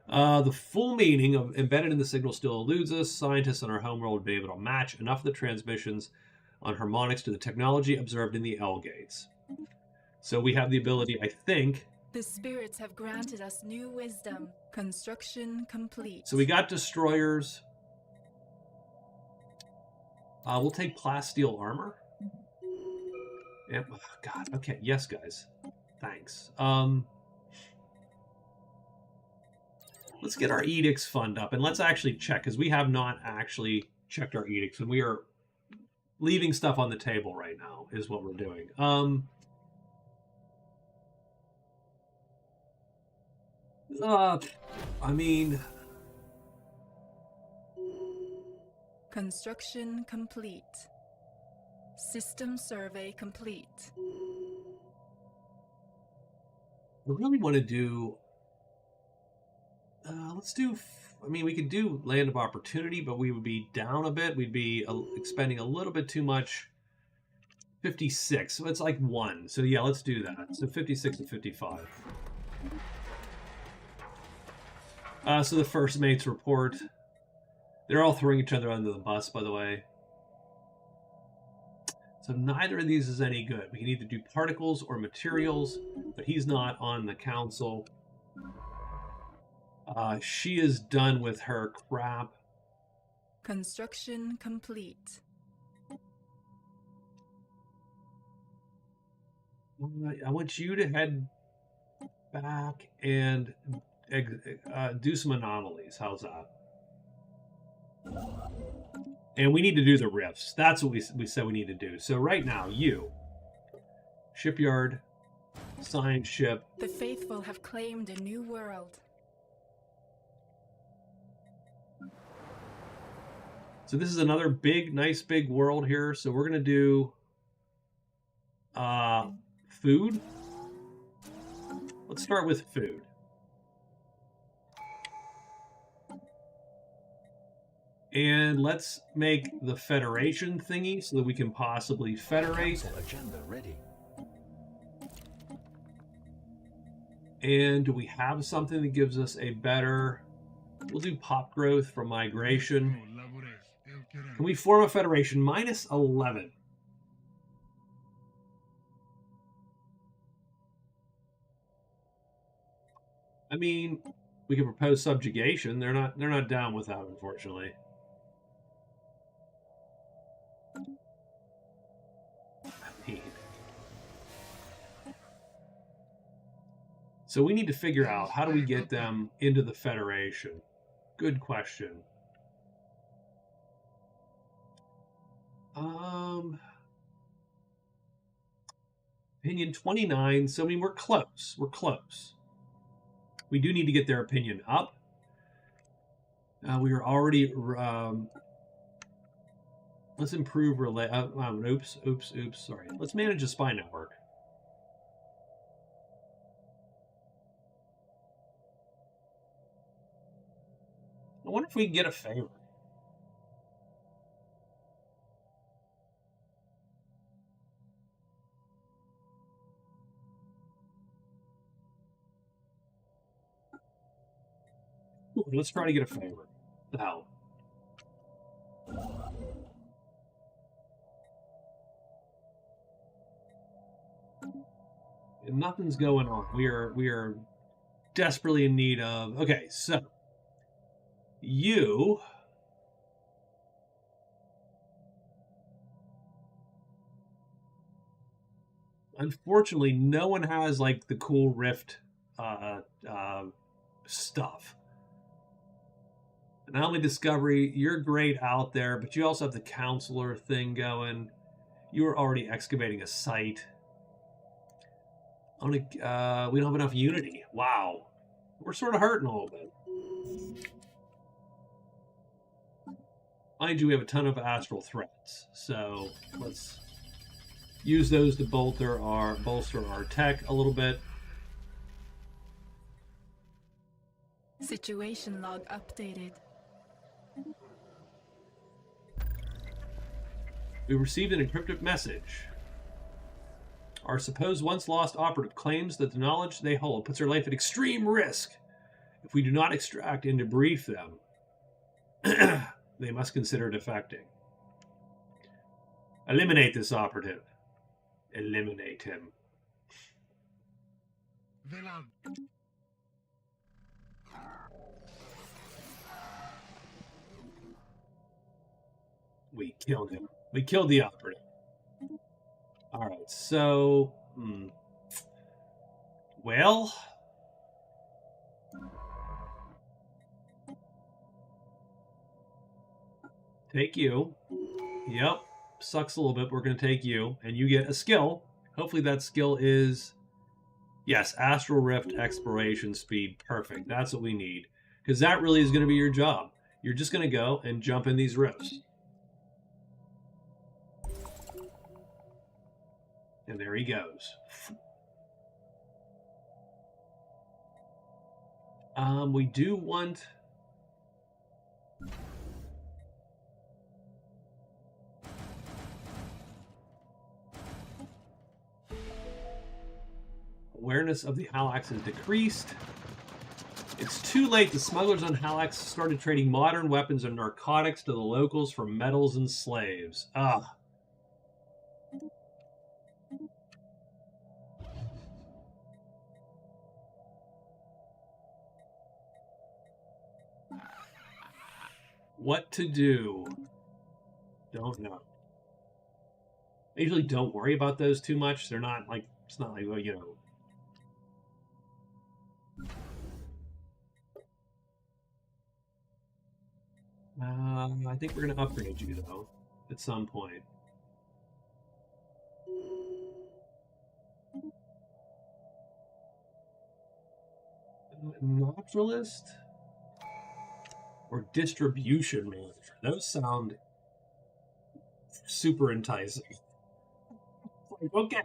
S1: the full meaning of embedded in the signal still eludes us. Scientists on our homeworld would be able to match enough of the transmissions on harmonics to the technology observed in the L gates. So we have the ability, I think.
S2: The spirits have granted us new wisdom. Construction complete.
S1: So we got destroyers. We'll take plasteel armor. Yep. Oh, God. Okay. Yes, guys. Thanks. Let's get our edicts fund up, and let's actually check, because we have not actually checked our edicts, and we are leaving stuff on the table right now, is what we're doing. I mean...
S2: Construction complete. System survey complete.
S1: I really want to do... let's do... I mean, we could do Land of Opportunity, but we would be down a bit. We'd be expending a little bit too much. 56. So it's like 1. So yeah, let's do that. So 56 and 55. So the first mates report. They're all throwing each other under the bus, by the way. So neither of these is any good. We can either do particles or materials, but he's not on the council. She is done with her crap.
S2: Construction complete.
S1: I want you to head back and do some anomalies. How's that? And we need to do the rifts. That's what we said we need to do. So right now, you, shipyard, science ship.
S2: The faithful have claimed a new world.
S1: So this is another big, nice big world here. So we're going to do food. Let's start with food. And let's make the Federation thingy so that we can possibly federate.
S3: Council agenda ready.
S1: And do we have something that gives us a better... We'll do pop growth for migration. Can we form a Federation? Minus 11. I mean, we can propose subjugation. They're not down with that, unfortunately. So we need to figure out, how do we get them into the Federation? Good question. Opinion 29. So, I mean, we're close. We're close. We do need to get their opinion up. We are already... let's improve relay... oops. Sorry. Let's manage a spy network. I wonder if we can get a favor. Ooh, let's try to get a favor. Now. And nothing's going on. We are desperately in need of... Okay, so you... Unfortunately, no one has like the cool Rift stuff. Not only Discovery, you're great out there, but you also have the counselor thing going. You are already excavating a site. We don't have enough Unity. Wow. We're sort of hurting a little bit. Mind you, we have a ton of astral threats, so let's use those to bolster our tech a little bit.
S2: Situation log updated.
S1: We received an encrypted message. Our supposed once lost operative claims that the knowledge they hold puts their life at extreme risk. If we do not extract and debrief them, they must consider defecting. Eliminate this operative. Eliminate him. We killed him. We killed the operative. All right, so... Well... Take you. Yep. Sucks a little bit. We're going to take you. And you get a skill. Hopefully that skill is... Yes, Astral Rift Exploration Speed. Perfect. That's what we need. Because that really is going to be your job. You're just going to go and jump in these rifts. And there he goes. We do want... Awareness of the Halax is decreased. It's too late. The smugglers on Halax started trading modern weapons and narcotics to the locals for metals and slaves. Ah. What to do? Don't know. I usually don't worry about those too much. They're not like, it's not like, well, you know. I think we're going to upgrade you, though, at some point. Naturalist? Or distribution manager. Those sound super enticing. Okay.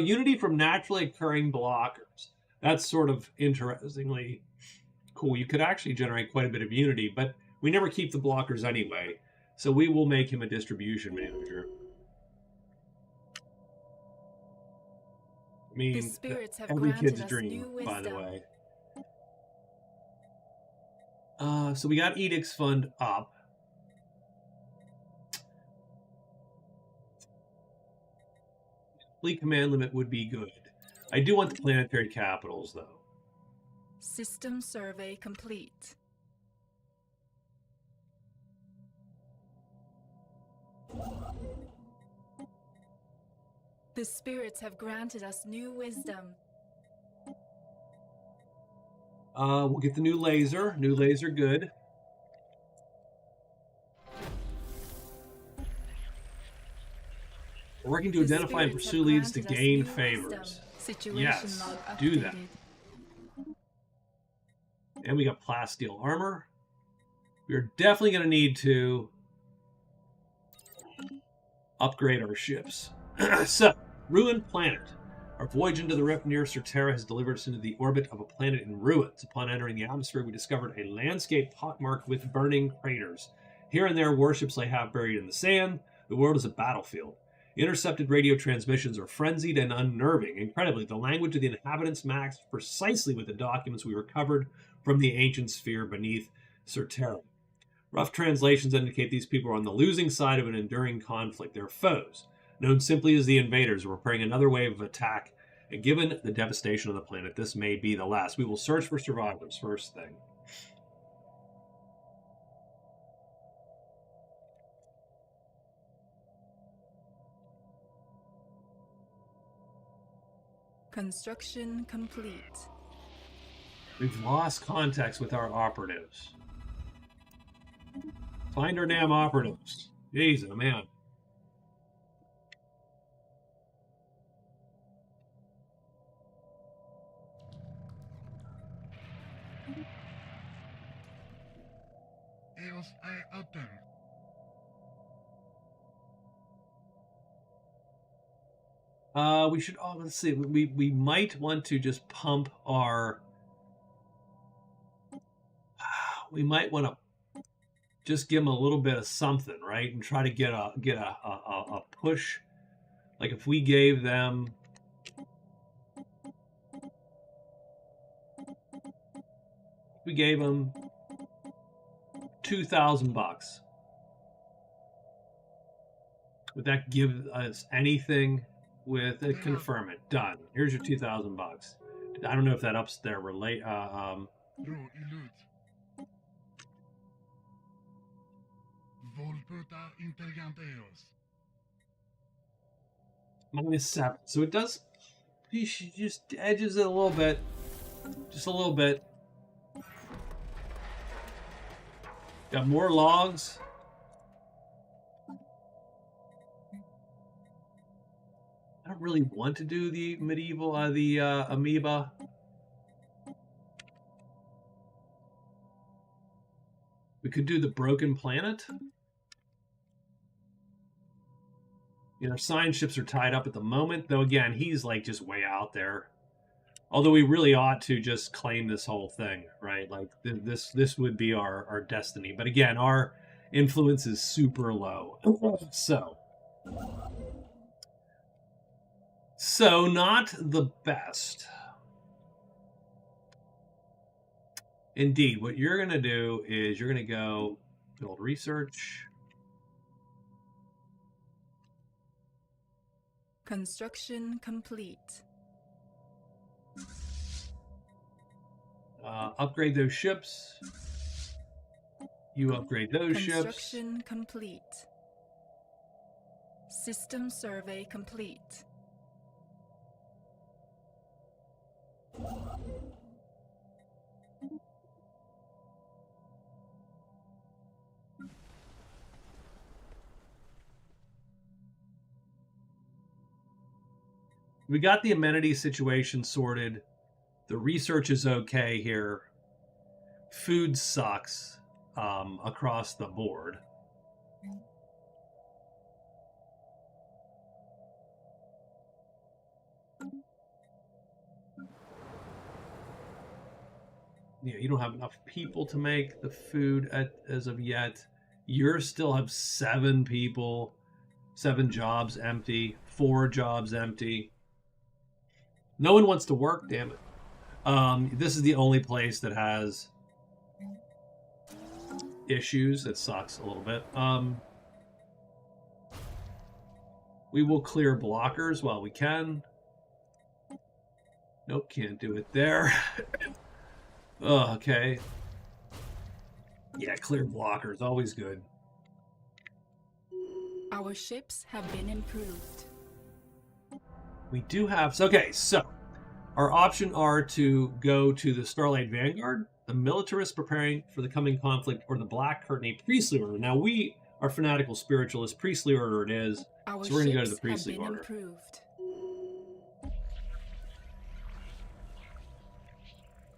S1: Unity from naturally occurring blockers. That's sort of interestingly cool. You could actually generate quite a bit of Unity, but we never keep the blockers anyway. So we will make him a distribution manager. I mean,
S2: The spirits have
S1: every
S2: granted
S1: kid's
S2: us
S1: dream,
S2: new
S1: by the
S2: wisdom.
S1: way. So we got Edict's Fund up. Fleet command limit would be good. I do want the planetary capitals, though.
S2: System survey complete. The spirits have granted us new wisdom.
S1: We'll get the new laser. New laser, good. We're working to
S2: The
S1: identify and
S2: spirits have
S1: pursue leads to
S2: granted us
S1: gain
S2: new
S1: favors.
S2: wisdom. Situation
S1: Yes,
S2: log
S1: do that.
S2: updated.
S1: And we got plasteel armor. We're definitely going to need to upgrade our ships. So, ruined planet. Our voyage into the rift near Certera has delivered us into the orbit of a planet in ruins. Upon entering the atmosphere, we discovered a landscape pockmarked with burning craters. Here and there, warships lay half buried in the sand. The world is a battlefield. Intercepted radio transmissions are frenzied and unnerving. Incredibly, the language of the inhabitants matched precisely with the documents we recovered from the ancient sphere beneath Certera. Rough translations indicate these people are on the losing side of an enduring conflict. They're foes, known simply as the invaders, are preparing another wave of attack. And given the devastation of the planet, this may be the last. We will search for survivors, first thing.
S2: Construction complete.
S1: We've lost contacts with our operatives. Find our damn operatives. Jesus, man.
S4: Eos är öppen.
S1: We should. Oh, let's see. We might want to just pump our. We might want to just give them a little bit of something, right, and try to get a push. Like if we gave them. We gave them $2,000. Would that give us anything? With it, confirm it. Done. Here's your $2,000. I don't know if that ups their relate.
S4: Ro ilut. Volputa intelligenteos.
S1: -7. So it does. You should just edges it a little bit. Just a little bit. Got more logs. I don't really want to do the medieval, amoeba. We could do the broken planet. You know, science ships are tied up at the moment, though. Again, he's like just way out there. Although we really ought to just claim this whole thing, right? Like this would be our destiny. But again, our influence is super low. So not the best. Indeed, what you're going to do is you're going to go build research.
S2: Construction complete.
S1: Upgrade those ships. You upgrade those ships.
S2: Construction complete. System survey complete.
S1: We got the amenity situation sorted. The research is okay here. Food sucks across the board. Yeah, you don't have enough people to make the food as of yet. You still have 7 people, 7 jobs empty, 4 jobs empty. No one wants to work, damn it. This is the only place that has issues. It sucks a little bit. We will clear blockers while we can. Nope, can't do it there. Oh, okay. Yeah, clear blockers, always good.
S2: Our ships have been improved.
S1: We do have... Okay, so Our options are to go to the Starlight Vanguard, the militarists preparing for the coming conflict, or the Black Curtain, a priestly order. Now, we are fanatical spiritualists. Priestly order it is.
S2: Our
S1: So we're going to go to
S2: ships
S1: the priestly
S2: have been
S1: order.
S2: improved.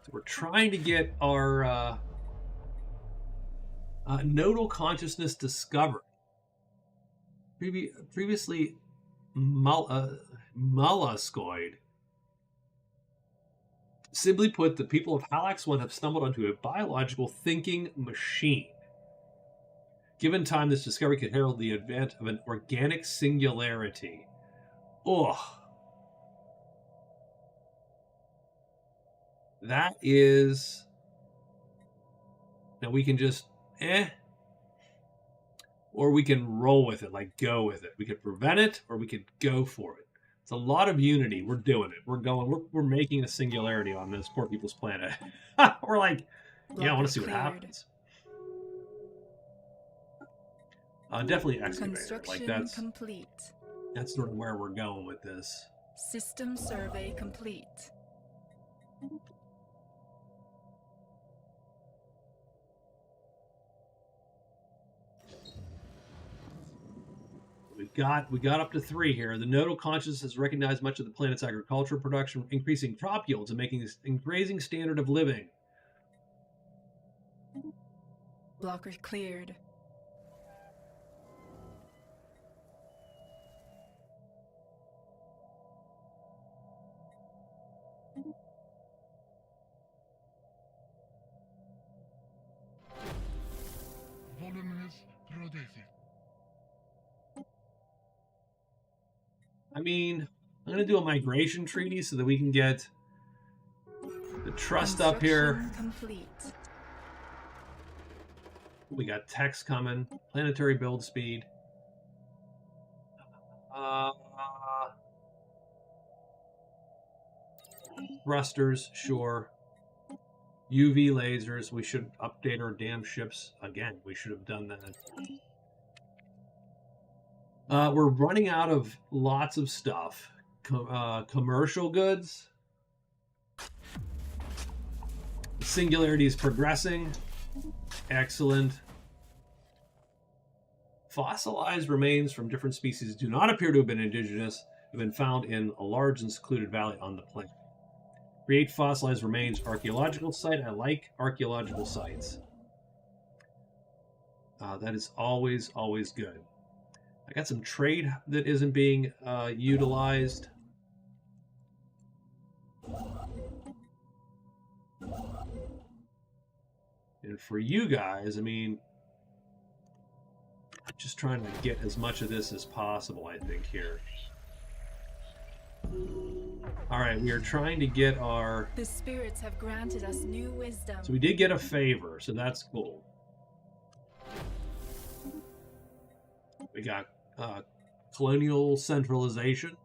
S1: So we're trying to get our nodal consciousness discovered. Previously molluscoid. Simply put, the people of Halax 1 have stumbled onto a biological thinking machine. Given time, this discovery could herald the advent of an organic singularity. Ugh. That is... Now we can just, or we can roll with it, like go with it. We could prevent it, or we could go for it. It's a lot of unity. We're doing it. We're making a singularity on this poor people's planet. We're like, yeah, I want to see what happens. Definitely excavator.
S2: Construction
S1: Like
S2: complete.
S1: that's sort of where we're going with this.
S2: System survey complete.
S1: We got up to 3 here. The nodal consciousness has recognized much of the planet's agricultural production, increasing crop yields and making this increasing standard of living.
S2: Blocker cleared.
S4: Voluminous Rhodesis.
S1: I mean, I'm going to do a migration treaty so that we can get the trust up here.
S2: Construction complete.
S1: We got text coming. Planetary build speed. Thrusters, sure. UV lasers. We should update our damn ships again. We should have done that. We're running out of lots of stuff. Commercial goods. Singularity is progressing. Excellent. Fossilized remains from different species do not appear to have been indigenous, have been found in a large and secluded valley on the planet. Create fossilized remains archaeological site. I like archaeological sites. That is always, always good. I got some trade that isn't being utilized. And for you guys, I mean, I'm just trying to get as much of this as possible, I think, here. All right, we are trying to get our...
S2: The spirits have granted us new wisdom.
S1: So we did get a favor, so that's cool. We got colonial centralization.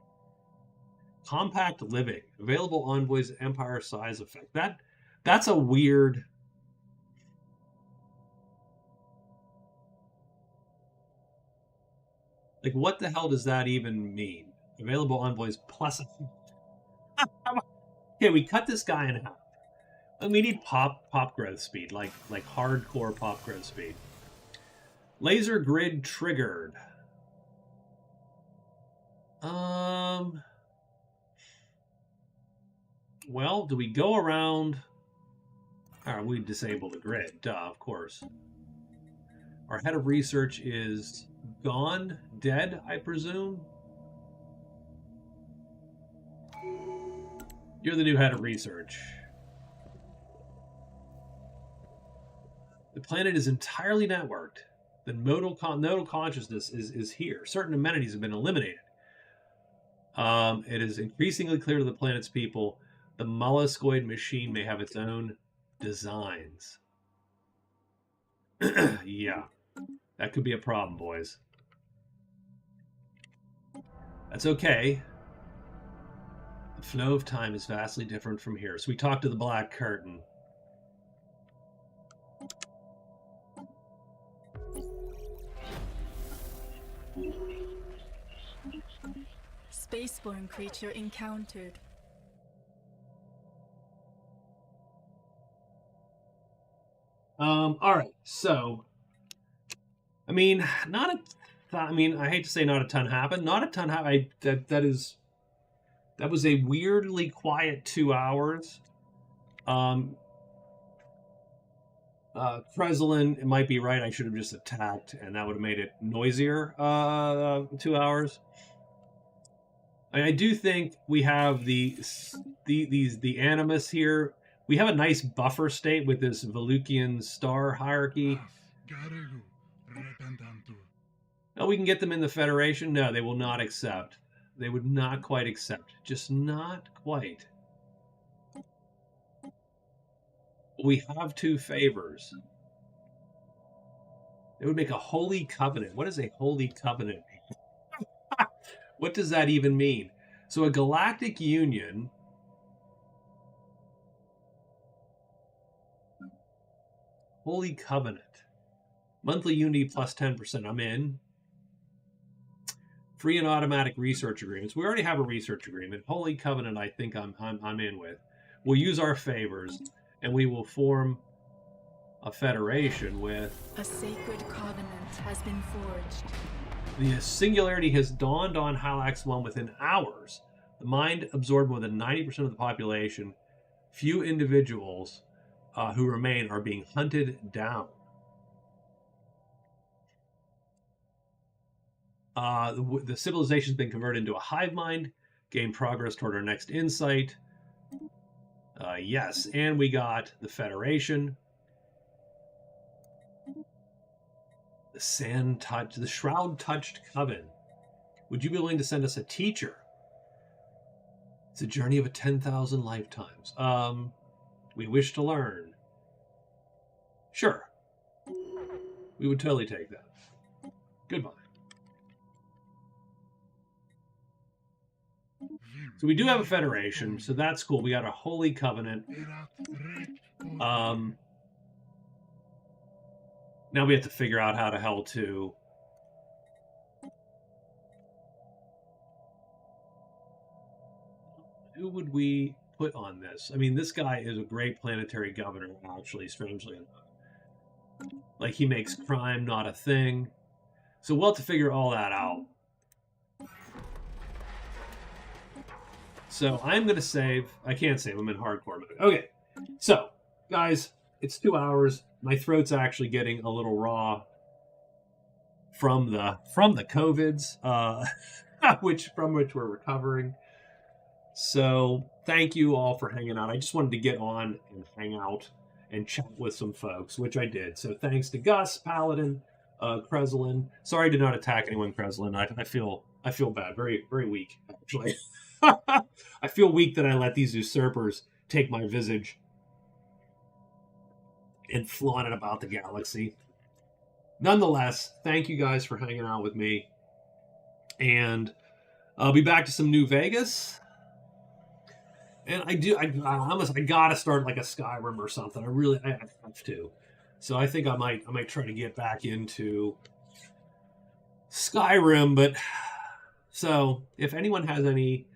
S1: Compact living. Available envoys, empire size effect. That's a weird... Like, what the hell does that even mean? Available envoys plus... Okay, we cut this guy in half. And we need pop growth speed, like hardcore pop growth speed. Laser grid triggered. Well, do we go around... we disable the grid. Duh, of course. Our head of research is gone, dead, I presume. You're the new head of research. The planet is entirely networked. The nodal consciousness is here. Certain amenities have been eliminated. It is increasingly clear to the planet's people the molluscoid machine may have its own designs. Yeah, that could be a problem, boys. That's okay. The flow of time is vastly different from here. So we talked to the Black Curtain.
S2: Spaceborne creature encountered.
S1: All right. So, I mean, I mean, I hate to say not a ton happened. Not a ton happened. That was a weirdly quiet 2 hours. Kreslin, it might be right. I should have just attacked, and that would have made it noisier. 2 hours. I do think we have the animus here. We have a nice buffer state with this Volukian star hierarchy.
S4: Garegu, repentantu.
S1: Oh, we can get them in the Federation? No, they will not accept. They would not quite accept. Just not quite. We have 2 favors. It would make a holy covenant. What is a holy covenant? What does that even mean? So a galactic union... Holy covenant. Monthly unity plus 10%. I'm in. Free and automatic research agreements. We already have a research agreement. Holy covenant, I think I'm in with. We'll use our favors, and we will form a federation with...
S2: A sacred covenant has been forged.
S1: The singularity has dawned on Halax 1 within hours. The mind absorbed more than 90% of the population. Few individuals who remain are being hunted down. The civilization has been converted into a hive mind. Gain progress toward our next insight. Yes, and we got the Federation. The Shroud Touched Coven. Would you be willing to send us a teacher? It's a journey of 10,000 lifetimes. We wish to learn. Sure. We would totally take that. Goodbye. So we do have a federation, so that's cool. We got a holy covenant. Now we have to figure out how the hell to... Who would we put on this? I mean, this guy is a great planetary governor, actually, strangely enough. Like, he makes crime not a thing. So we'll have to figure all that out. So I'm going to save. I can't save. I'm in hardcore mode. Okay. So, guys, it's 2 hours. My throat's actually getting a little raw from the COVIDs, from which we're recovering. So thank you all for hanging out. I just wanted to get on and hang out and chat with some folks, which I did. So thanks to Gus, Paladin, Kreslin. Sorry I did not attack anyone, Kreslin. I feel bad. Very, very weak, actually. I feel weak that I let these usurpers take my visage and flaunt it about the galaxy. Nonetheless, thank you guys for hanging out with me. And I'll be back to some New Vegas. And I gotta start like a Skyrim or something. I have to. So I think I might try to get back into Skyrim, but so if anyone has any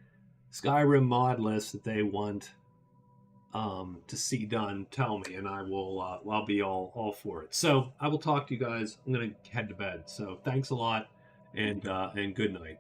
S1: Skyrim mod lists that they want to see done, tell me, and I will. I'll be all for it. So I will talk to you guys. I'm gonna head to bed. So thanks a lot, and good night.